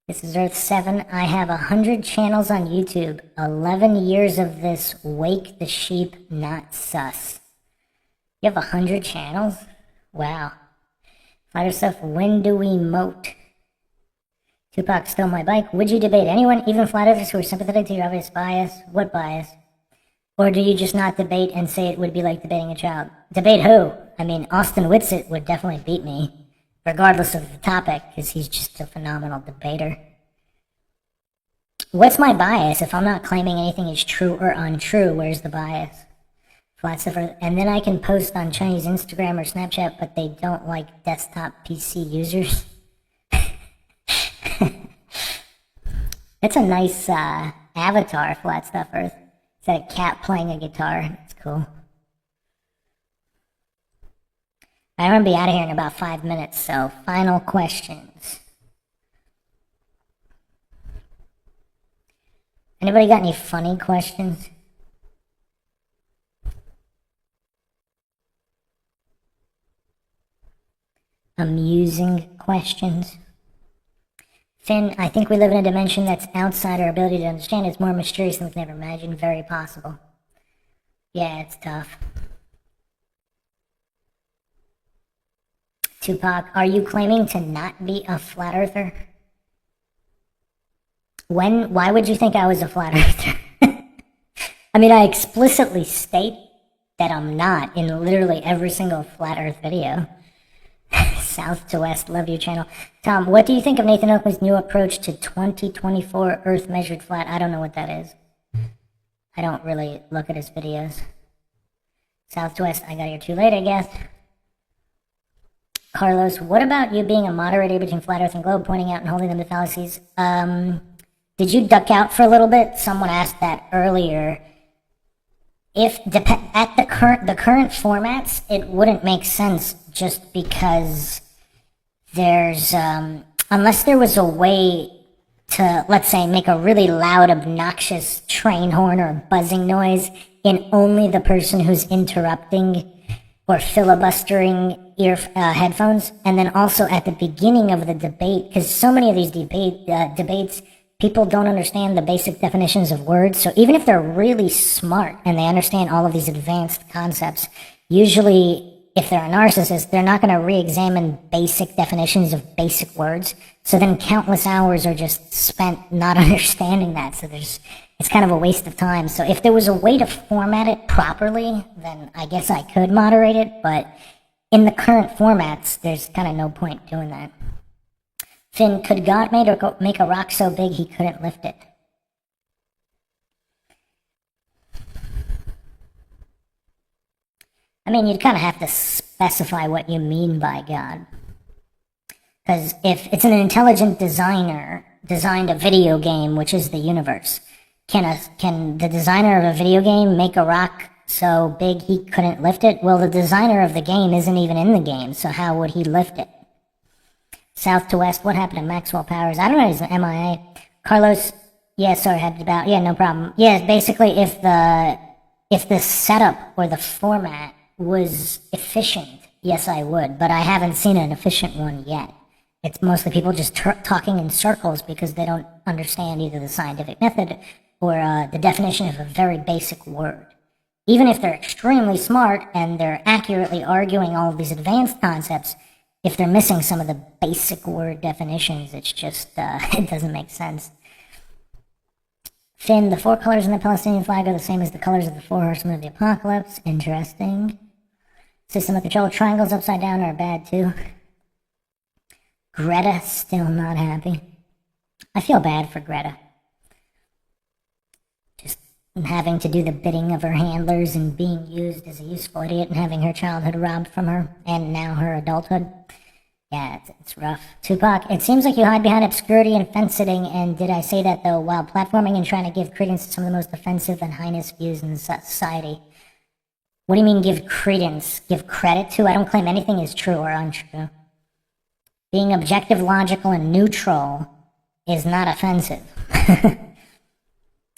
This is Earth 7. I have 100 channels on YouTube. 11 years of this, wake the sheep, not sus. You have 100 channels? Wow. Flatter stuff, when do we moat? Tupac stole my bike. Would you debate anyone, even flat earthers who are sympathetic to your obvious bias? What bias? Or do you just not debate and say it would be like debating a child? Debate who? I mean, Austin Whitsitt would definitely beat me, regardless of the topic, because he's just a phenomenal debater. What's my bias? If I'm not claiming anything is true or untrue, where's the bias? Flat stuff, and then I can post on Chinese Instagram or Snapchat, but they don't like desktop PC users. It's a nice avatar, Flat Stuff Earth. It's a cat playing a guitar. It's cool. I'm going to be out of here in about 5 minutes, so final questions. Anybody got any funny questions? Amusing questions? Finn, I think we live in a dimension that's outside our ability to understand. It's more mysterious than we can ever imagine. Very possible. Yeah, it's tough. Tupac, are you claiming to not be a flat earther? Why would you think I was a flat earther? I mean, I explicitly state that I'm not in literally every single flat earth video. South to West, love your channel. Tom, what do you think of Nathan Oakley's new approach to 2024 Earth measured flat? I don't know what that is. I don't really look at his videos. South to West, I got here too late, I guess. Carlos, what about you being a moderator between Flat Earth and Globe, pointing out and holding them to fallacies? Did you duck out for a little bit? Someone asked that earlier. If at the current formats, it wouldn't make sense, just because there's unless there was a way to, let's say, make a really loud, obnoxious train horn or buzzing noise in only the person who's interrupting or filibustering headphones, and then also at the beginning of the debate, because so many of these debates, people don't understand the basic definitions of words. So even if they're really smart and they understand all of these advanced concepts, usually if they're a narcissist, they're not going to re-examine basic definitions of basic words. So then countless hours are just spent not understanding that. So it's kind of a waste of time. So if there was a way to format it properly, then I guess I could moderate it. But in the current formats, there's kind of no point doing that. Finn, could God make a rock so big he couldn't lift it? I mean, you'd kind of have to specify what you mean by God. Because if it's an intelligent designer designed a video game, which is the universe, Can the designer of a video game make a rock so big he couldn't lift it? Well, the designer of the game isn't even in the game, so how would he lift it? South to West, what happened to Maxwell Powers? I don't know, he's an MIA. Carlos, yeah, sorry, had about, yeah, no problem. Yeah, basically, if the setup or the format was efficient, yes, I would, but I haven't seen an efficient one yet. It's mostly people just talking in circles because they don't understand either the scientific method or the definition of a very basic word. Even if they're extremely smart and they're accurately arguing all of these advanced concepts, if they're missing some of the basic word definitions, it's just, it doesn't make sense. Finn, the 4 colors in the Palestinian flag are the same as the colors of the 4 horsemen of the apocalypse. Interesting. System of control triangles upside down are bad too. Greta still not happy. I feel bad for Greta. Just having to do the bidding of her handlers and being used as a useful idiot and having her childhood robbed from her and now her adulthood. Yeah, it's rough. Tupac, it seems like you hide behind obscurity and fence-sitting, and did I say that, though, while platforming and trying to give credence to some of the most offensive and heinous views in society? What do you mean give credence? Give credit to? I don't claim anything is true or untrue. Being objective, logical, and neutral is not offensive.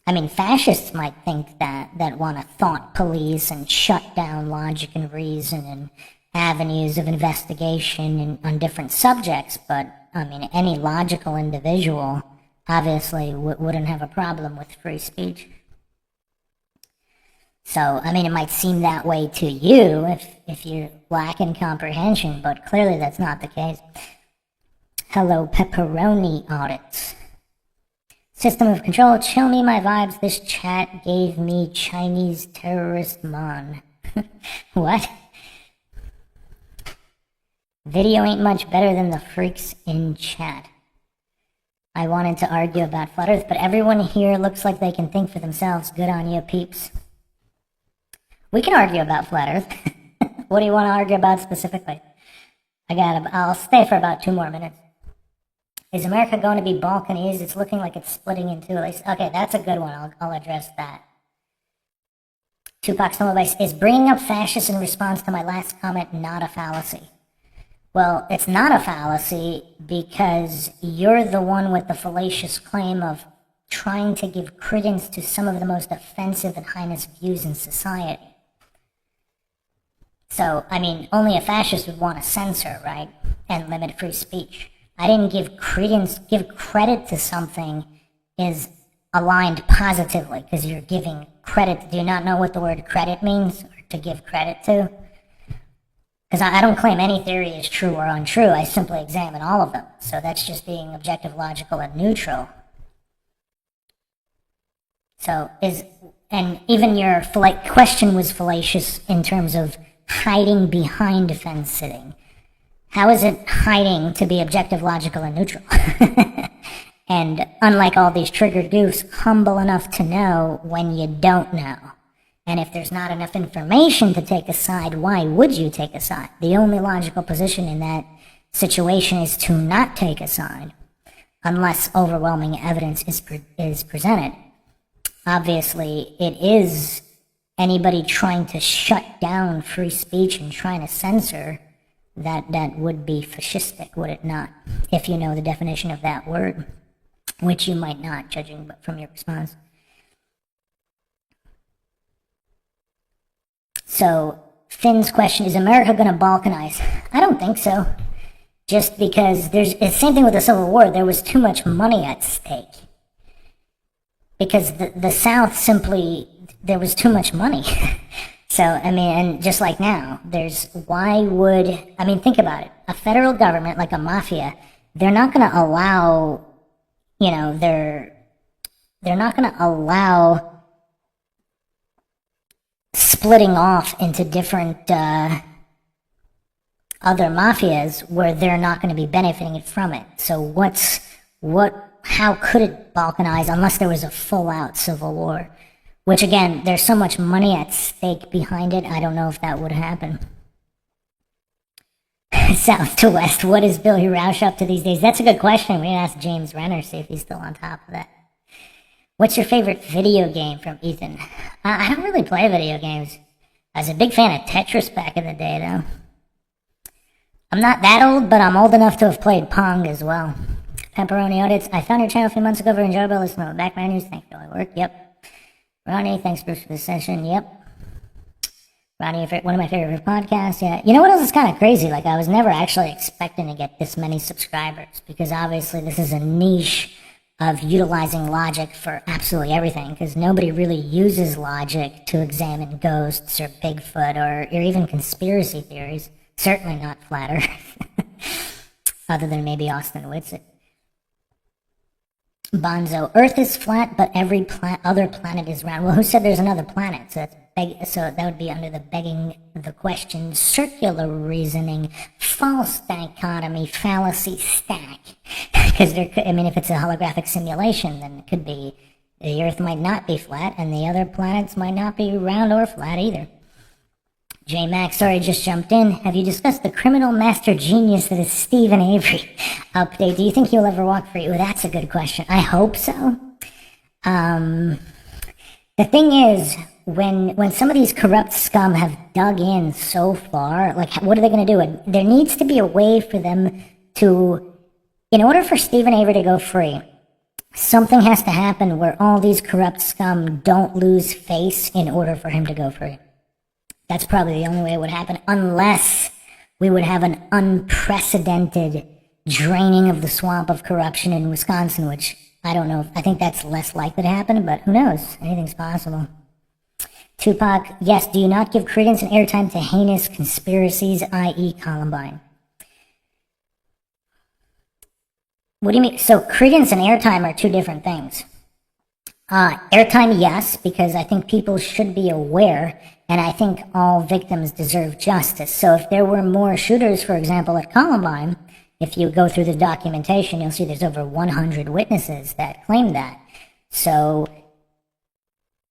I mean, fascists might think that want to thought police and shut down logic and reason and avenues of investigation on different subjects, but I mean, any logical individual obviously wouldn't have a problem with free speech. So, I mean, it might seem that way to you if you lack in comprehension, but clearly that's not the case. Hello, pepperoni audits. System of control, chill me my vibes. This chat gave me Chinese terrorist mon. What? Video ain't much better than the freaks in chat. I wanted to argue about Flat Earth, but everyone here looks like they can think for themselves. Good on you, peeps. We can argue about Flat Earth. What do you want to argue about specifically? I'll stay for about 2 more minutes. Is America going to be Balkanese? It's looking like it's splitting in 2 at least. Okay, that's a good one. I'll address that. Tupac Snowbase, is bringing up fascists in response to my last comment not a fallacy? Well, it's not a fallacy because you're the one with the fallacious claim of trying to give credence to some of the most offensive and heinous views in society. So, I mean, only a fascist would want to censor, right? And limit free speech. I didn't give credit to something is aligned positively because you're giving credit. Do you not know what the word credit means, or to give credit to? Because I don't claim any theory is true or untrue. I simply examine all of them. So that's just being objective, logical, and neutral. So and even your question was fallacious in terms of hiding behind fence sitting. How is it hiding to be objective, logical, and neutral? And unlike all these triggered goofs, humble enough to know when you don't know. And if there's not enough information to take a side, why would you take a side? The only logical position in that situation is to not take a side, unless overwhelming evidence is presented. Obviously, it is anybody trying to shut down free speech and trying to censor that would be fascistic, would it not? If you know the definition of that word, which you might not, judging from your response. So, Finn's question, is America going to balkanize? I don't think so. Just because it's the same thing with the Civil War. There was too much money at stake. Because the South simply, there was too much money. So, I mean, and just like now, think about it. A federal government, like a mafia, they're not going to allow, they're not going to allow splitting off into different other mafias where they're not going to be benefiting from it. So how could it balkanize unless there was a full-out civil war? Which, again, there's so much money at stake behind it, I don't know if that would happen. South to West, what is Billy Roush up to these days? That's a good question. We can ask James Renner, see if he's still on top of that. What's your favorite video game from Ethan? I don't really play video games. I was a big fan of Tetris back in the day, though. I'm not that old, but I'm old enough to have played Pong as well. Pepperoni Audits. I found your channel a few months ago, very enjoyable. Listen to background news. Thanks for all your work. Yep. Ronnie, thanks Bruce for the session. Yep. Ronnie, one of my favorite podcasts. Yeah. You know what else is kind of crazy? Like, I was never actually expecting to get this many subscribers, because obviously this is a niche of utilizing logic for absolutely everything, because nobody really uses logic to examine ghosts or Bigfoot or even conspiracy theories. Certainly not flat Earth. Other than maybe Austin Whitsitt. Bonzo, Earth is flat, but every other planet is round. Well, who said there's another planet? So that would be under the begging the question, circular reasoning, false dichotomy, fallacy stack. Because if it's a holographic simulation, then it could be the Earth might not be flat, and the other planets might not be round or flat either. J Max, sorry, just jumped in. Have you discussed the criminal master genius that is Stephen Avery? Update, do you think he'll ever walk free? Well, that's a good question. I hope so. The thing is, when some of these corrupt scum have dug in so far, like, what are they going to do? There needs to be a way for them to, in order for Stephen Avery to go free, something has to happen where all these corrupt scum don't lose face in order for him to go free. That's probably the only way it would happen, unless we would have an unprecedented draining of the swamp of corruption in Wisconsin, which I don't know. I think that's less likely to happen, but who knows? Anything's possible. Tupac, yes, do you not give credence and airtime to heinous conspiracies, i.e. Columbine? What do you mean? So credence and airtime are two different things. Airtime, yes, because I think people should be aware, and I think all victims deserve justice. So if there were more shooters, for example, at Columbine, if you go through the documentation, you'll see there's over 100 witnesses that claim that. So,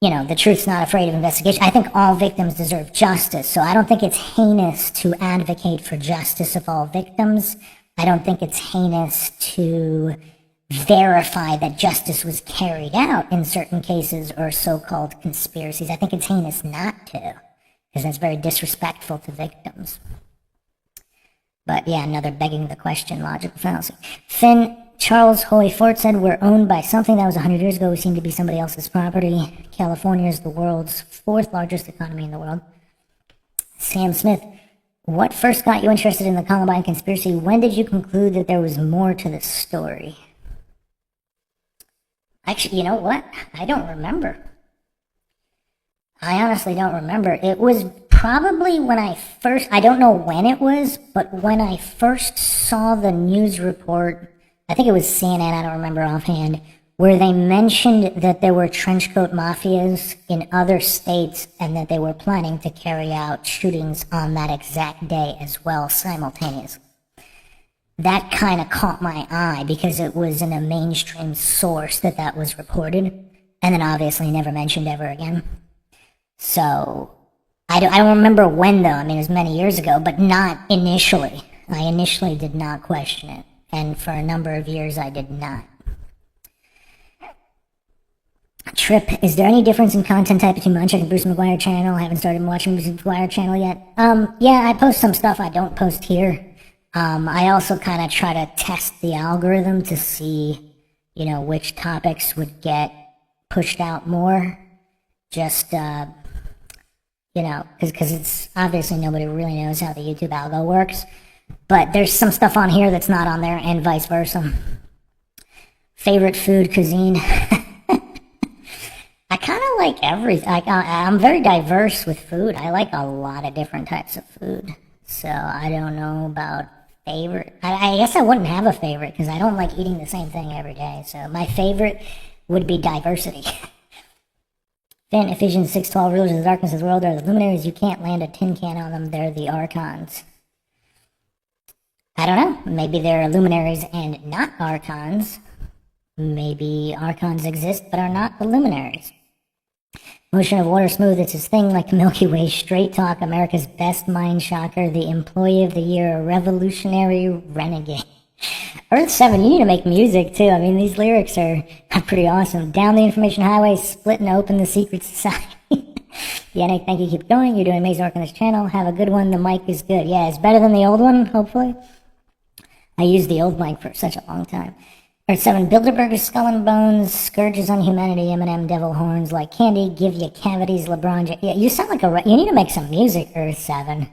the truth's not afraid of investigation. I think all victims deserve justice. So I don't think it's heinous to advocate for justice of all victims. I don't think it's heinous to verify that justice was carried out in certain cases or so-called conspiracies. I think it's heinous not to, because that's very disrespectful to victims. But yeah, another begging the question, logical fallacy. Finn, Charles Holy Fort said, we're owned by something that was 100 years ago. We seem to be somebody else's property. California is the world's fourth largest economy in the world. Sam Smith, what first got you interested in the Columbine conspiracy? When did you conclude that there was more to the story? Actually, you know what? I don't remember. I honestly don't remember. It was probably when I don't know when it was, but when I first saw the news report, I think it was CNN, I don't remember offhand, where they mentioned that there were trenchcoat mafias in other states and that they were planning to carry out shootings on that exact day as well, simultaneously. That kind of caught my eye because it was in a mainstream source that was reported, and then obviously never mentioned ever again. So, I don't remember when though. I mean, it was many years ago, but not initially. I initially did not question it, and for a number of years I did not. Trip, is there any difference in content type between mine and Bruce McGuire channel? I haven't started watching Bruce McGuire channel yet. Yeah, I post some stuff I don't post here. I also kind of try to test the algorithm to see, which topics would get pushed out more. Just, because it's obviously nobody really knows how the YouTube algo works. But there's some stuff on here that's not on there, and vice versa. Favorite food cuisine? I kind of like everything. I'm very diverse with food. I like a lot of different types of food. So I don't know about favorite. I guess I wouldn't have a favorite because I don't like eating the same thing every day. So my favorite would be diversity. Then Ephesians 6:12, rulers of the darkness of the world are the luminaries. You can't land a tin can on them. They're the archons. I don't know. Maybe they're luminaries and not archons. Maybe archons exist but are not the luminaries. Motion of water smooth, it's his thing, like the Milky Way. Straight talk, America's best mind shocker, the employee of the year, a revolutionary renegade. Earth 7, you need to make music too. I mean, these lyrics are pretty awesome. Down the information highway, split and open the secret society. Yeah, Nick, thank you. Keep going. You're doing amazing work on this channel. Have a good one. The mic is good. Yeah, it's better than the old one, hopefully. I used the old mic for such a long time. Earth 7, Bilderberger, Skull and Bones, Scourges on Humanity, Eminem, Devil Horns, Like Candy, Give You Cavities, LeBron James. Yeah, you sound like you need to make some music, Earth 7.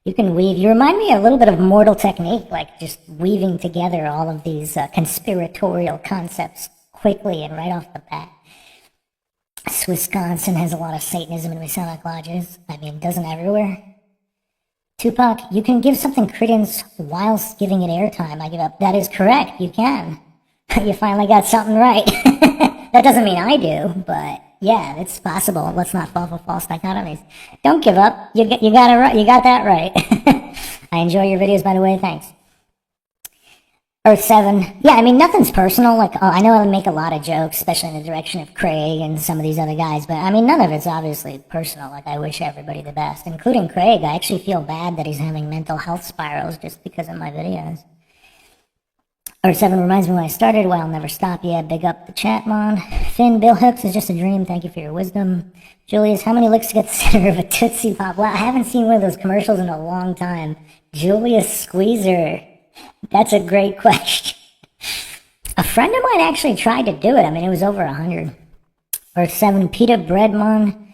You can weave. You remind me a little bit of Mortal Technique, like just weaving together all of these conspiratorial concepts quickly and right off the bat. Wisconsin has a lot of Satanism and Masonic lodges. I mean, doesn't everywhere? Tupac, you can give something credence whilst giving it airtime. I give up. That is correct. You can. You finally got something right. That doesn't mean I do, but yeah, it's possible. Let's not fall for false dichotomies. Don't give up. You got it right. You got that right. I enjoy your videos, by the way. Thanks. Earth 7. Yeah, I mean, nothing's personal. Like, I know I make a lot of jokes, especially in the direction of Craig and some of these other guys, but I mean, none of it's obviously personal. Like, I wish everybody the best, including Craig. I actually feel bad that he's having mental health spirals just because of my videos. Earth 7 reminds me when I started. Well, I'll never stop. Yeah, big up the chat, man. Finn, Bill Hooks is just a dream. Thank you for your wisdom. Julius, how many licks to get the center of a Tootsie Pop? Well, I haven't seen one of those commercials in a long time. Julius Squeezer. That's a great question. A friend of mine actually tried to do it. I mean, it was over 100. Earth 7, Peter Breadman,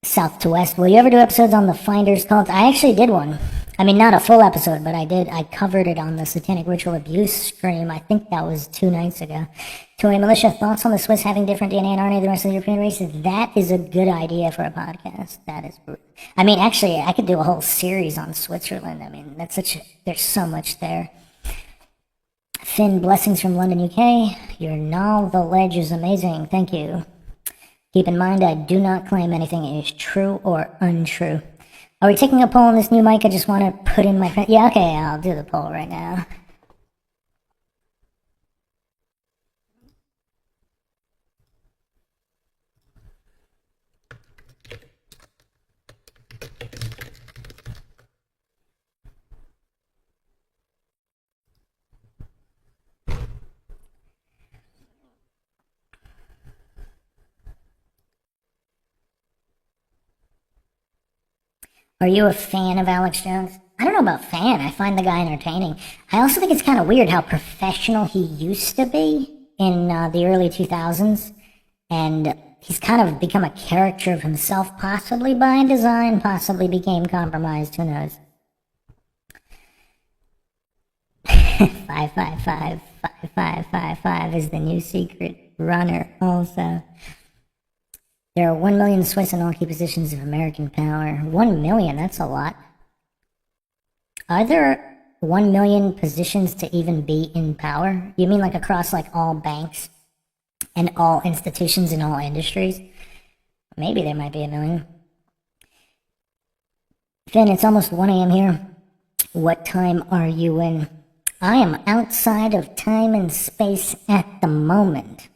South to West. Will you ever do episodes on the Finders cult? I actually did one. I mean, not a full episode, but I did. I covered it on the Satanic Ritual Abuse stream. I think that was 2 nights ago. Toy Militia, thoughts on the Swiss having different DNA and RNA than the rest of the European races? That is a good idea for a podcast. That is, I mean, actually, I could do a whole series on Switzerland. I mean, there's so much there. Finn, blessings from London, UK. Your knowledge is amazing. Thank you. Keep in mind, I do not claim anything is true or untrue. Are we taking a poll on this new mic? I just want to put in my... Yeah, okay, I'll do the poll right now. Are you a fan of Alex Jones? I don't know about fan. I find the guy entertaining. I also think it's kind of weird how professional he used to be in the early 2000s. And he's kind of become a character of himself, possibly by design, possibly became compromised. Who knows? 555 is the new secret runner also. There are 1 million Swiss in all key positions of American power. 1 million, that's a lot. Are there 1 million positions to even be in power? You mean like across like all banks and all institutions in all industries? Maybe there might be 1 million. Finn, it's almost 1 a.m. here. What time are you in? I am outside of time and space at the moment.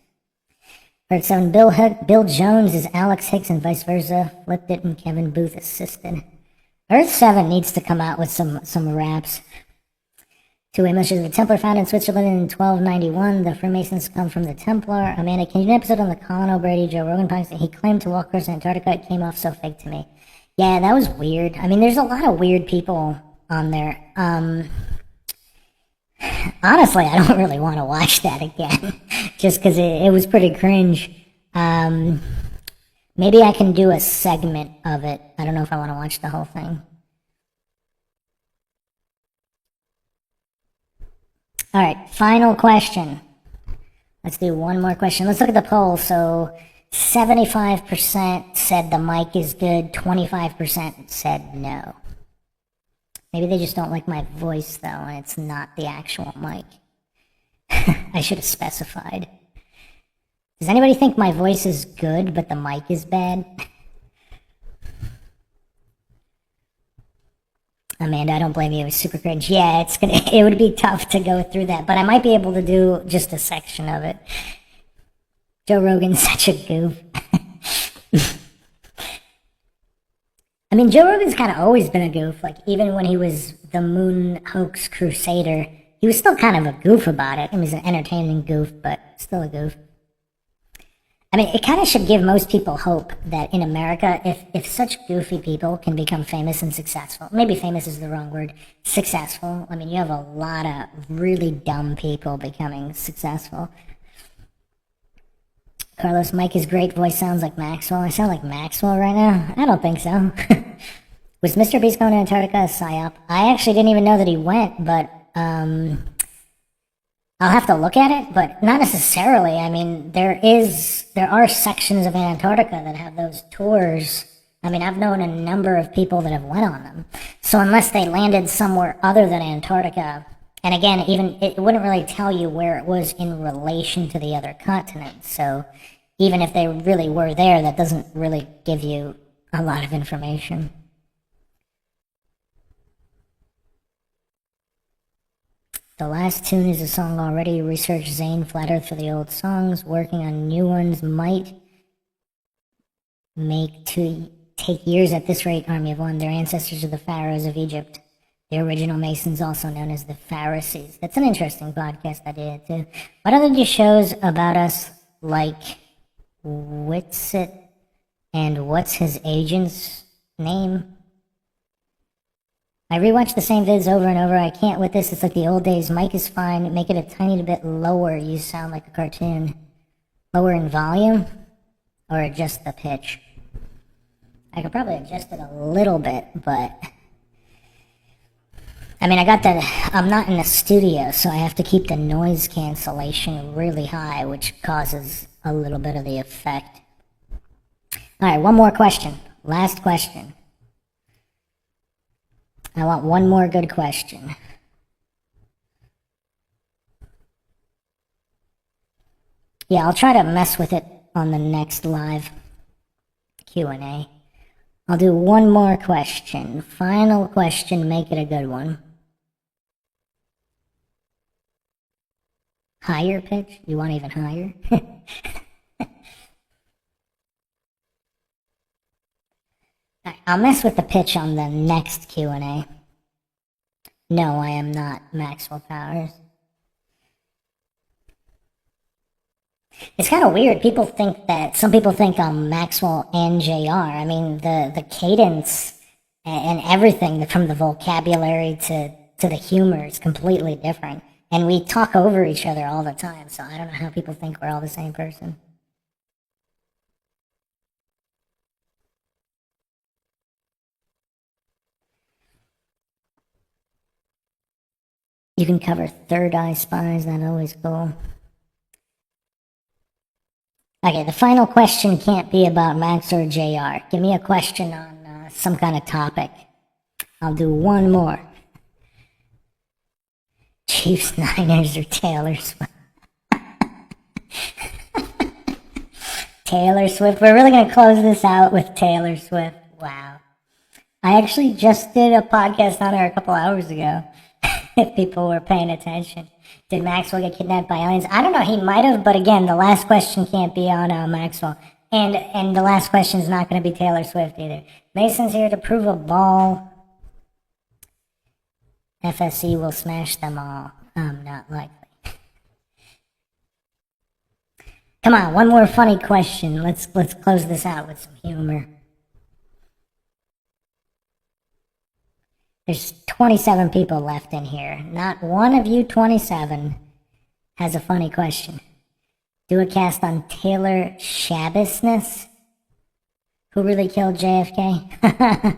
Earth 7, Bill Jones is Alex Hicks and vice versa. Flipped it and Kevin Booth assisted. Earth 7 needs to come out with some raps. 2 images of the Templar found in Switzerland in 1291. The Freemasons come from the Templar. Amanda, can you do an episode on the Colin O'Brady, Joe Rogan podcast? He claimed to walk across Antarctica. It came off so fake to me. Yeah, that was weird. I mean, there's a lot of weird people on there. Honestly, I don't really want to watch that again, just because it was pretty cringe. Maybe I can do a segment of it. I don't know if I want to watch the whole thing. All right, final question. Let's do one more question. Let's look at the poll. So 75% said the mic is good, 25% said no. Maybe they just don't like my voice, though, and it's not the actual mic. I should have specified. Does anybody think my voice is good, but the mic is bad? Amanda, I don't blame you. It was super cringe. Yeah, it would be tough to go through that, but I might be able to do just a section of it. Joe Rogan's such a goof. I mean, Joe Rogan's kind of always been a goof. Like, even when he was the Moon Hoax Crusader, he he was still kind of a goof about it. He was an entertaining goof, but still a goof. I mean, it kind of should give most people hope that in America, if such goofy people can become famous and successful, maybe famous is the wrong word, successful. I mean, you have a lot of really dumb people becoming successful. Carlos, Mike's great voice sounds like Maxwell. I sound like Maxwell right now? I don't think so. Was Mr. Beast going to Antarctica a psyop? I actually didn't even know that he went, but I'll have to look at it, but not necessarily. I mean, there are sections of Antarctica that have those tours. I mean, I've known a number of people that have went on them. So unless they landed somewhere other than Antarctica, and again, even it wouldn't really tell you where it was in relation to the other continents. So even if they really were there, that doesn't really give you a lot of information. The last tune is a song already. Research Zane Flat Earth for the old songs. Working on new ones might take years at this rate. Army of One. Their ancestors are the pharaohs of Egypt. The original Masons, also known as the Pharisees. That's an interesting podcast idea, too. Why don't they do shows about us like Witsit and what's his agent's name? I rewatch the same vids over and over. I can't with this. It's like the old days. Mike is fine. Make it a tiny bit lower. You sound like a cartoon. Lower in volume? Or adjust the pitch? I could probably adjust it a little bit, but... I mean, I'm not in a studio, so I have to keep the noise cancellation really high, which causes a little bit of the effect. Alright, one more question. Last question. I want one more good question. Yeah, I'll try to mess with it on the next live Q&A. I'll do one more question. Final question, make it a good one. Higher pitch? You want even higher? I'll mess with the pitch on the next Q&A. No, I am not Maxwell Powers. It's kind of weird. Some people think I'm Maxwell and JR. I mean, the cadence and everything from the vocabulary to the humor is completely different. And we talk over each other all the time, so I don't know how people think we're all the same person. You can cover Third Eye Spies, that's always cool. Okay, the final question can't be about Max or JR. Give me a question on some kind of topic. I'll do one more. Chiefs, Niners, or Taylor Swift? Taylor Swift. We're really going to close this out with Taylor Swift. Wow. I actually just did a podcast on her a couple hours ago. If people were paying attention. Did Maxwell get kidnapped by aliens? I don't know, he might have, but again, the last question can't be on Maxwell. And the last question is not going to be Taylor Swift either. Mason's here to prove a ball. FSC will smash them all. Not likely. Come on, one more funny question. Let's close this out with some humor. There's 27 people left in here. Not one of you 27 has a funny question. Do a cast on Taylor Shabbosness? Who really killed JFK?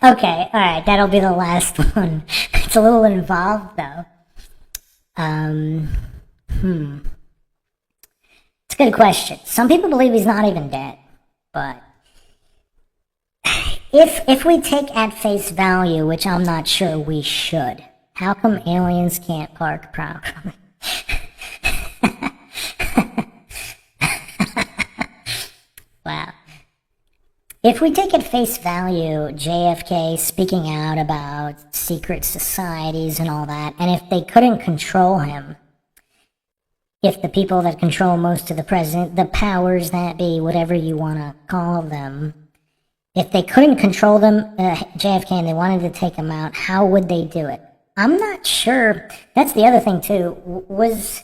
Okay, alright, that'll be the last one. It's a little involved, though. It's a good question. Some people believe he's not even dead, but... If we take at face value, which I'm not sure we should, how come aliens can't park properly? Wow. If we take at face value JFK speaking out about secret societies and all that, and if they couldn't control him, if the people that control most of the president, the powers that be, whatever you want to call them, if they couldn't control them, JFK, and they wanted to take him out, how would they do it? I'm not sure. That's the other thing too. Was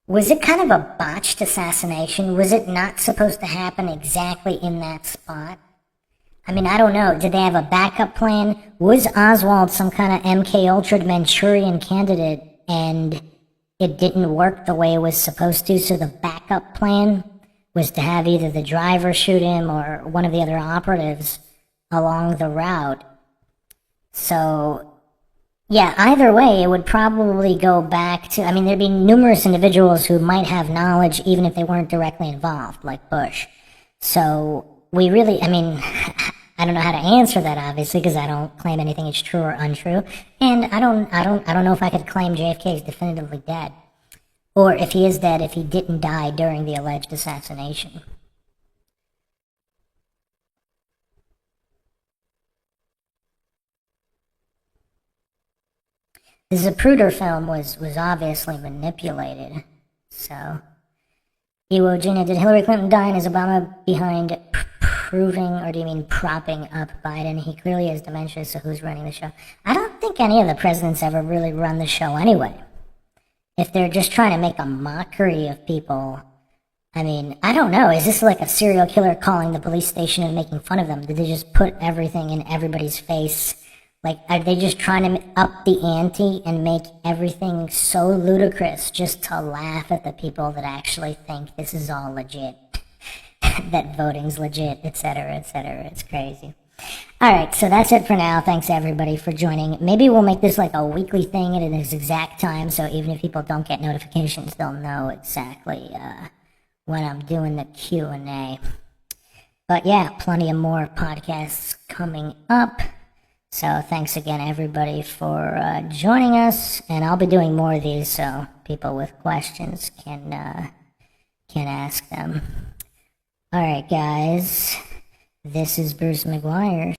it kind of a botched assassination? Was it not supposed to happen exactly in that spot? I mean, I don't know. Did they have a backup plan? Was Oswald some kind of MK Ultra Manchurian candidate and it didn't work the way it was supposed to, so the backup plan was to have either the driver shoot him or one of the other operatives along the route? So, yeah, either way, it would probably go back to, I mean, there'd be numerous individuals who might have knowledge even if they weren't directly involved, like Bush. So, we really, I mean, I don't know how to answer that, obviously, because I don't claim anything is true or untrue. And I don't know if I could claim JFK is definitively dead. Or if he is dead, if he didn't die during the alleged assassination. The Zapruder film was obviously manipulated. So, Iwo Jima, did Hillary Clinton die and is Obama behind proving, or do you mean propping up Biden? He clearly has dementia, so who's running the show? I don't think any of the presidents ever really run the show anyway. If they're just trying to make a mockery of people, I mean, I don't know. Is this like a serial killer calling the police station and making fun of them? Did they just put everything in everybody's face? Like, are they just trying to up the ante and make everything so ludicrous just to laugh at the people that actually think this is all legit? That voting's legit, etc., etc. It's crazy. Alright, so that's it for now. Thanks everybody for joining. Maybe we'll make this like a weekly thing at its exact time, so even if people don't get notifications, they'll know exactly when I'm doing the Q&A. But yeah, plenty of more podcasts coming up. So thanks again, everybody, for joining us, and I'll be doing more of these so people with questions can ask them. All right, guys, this is Bruce McGuire.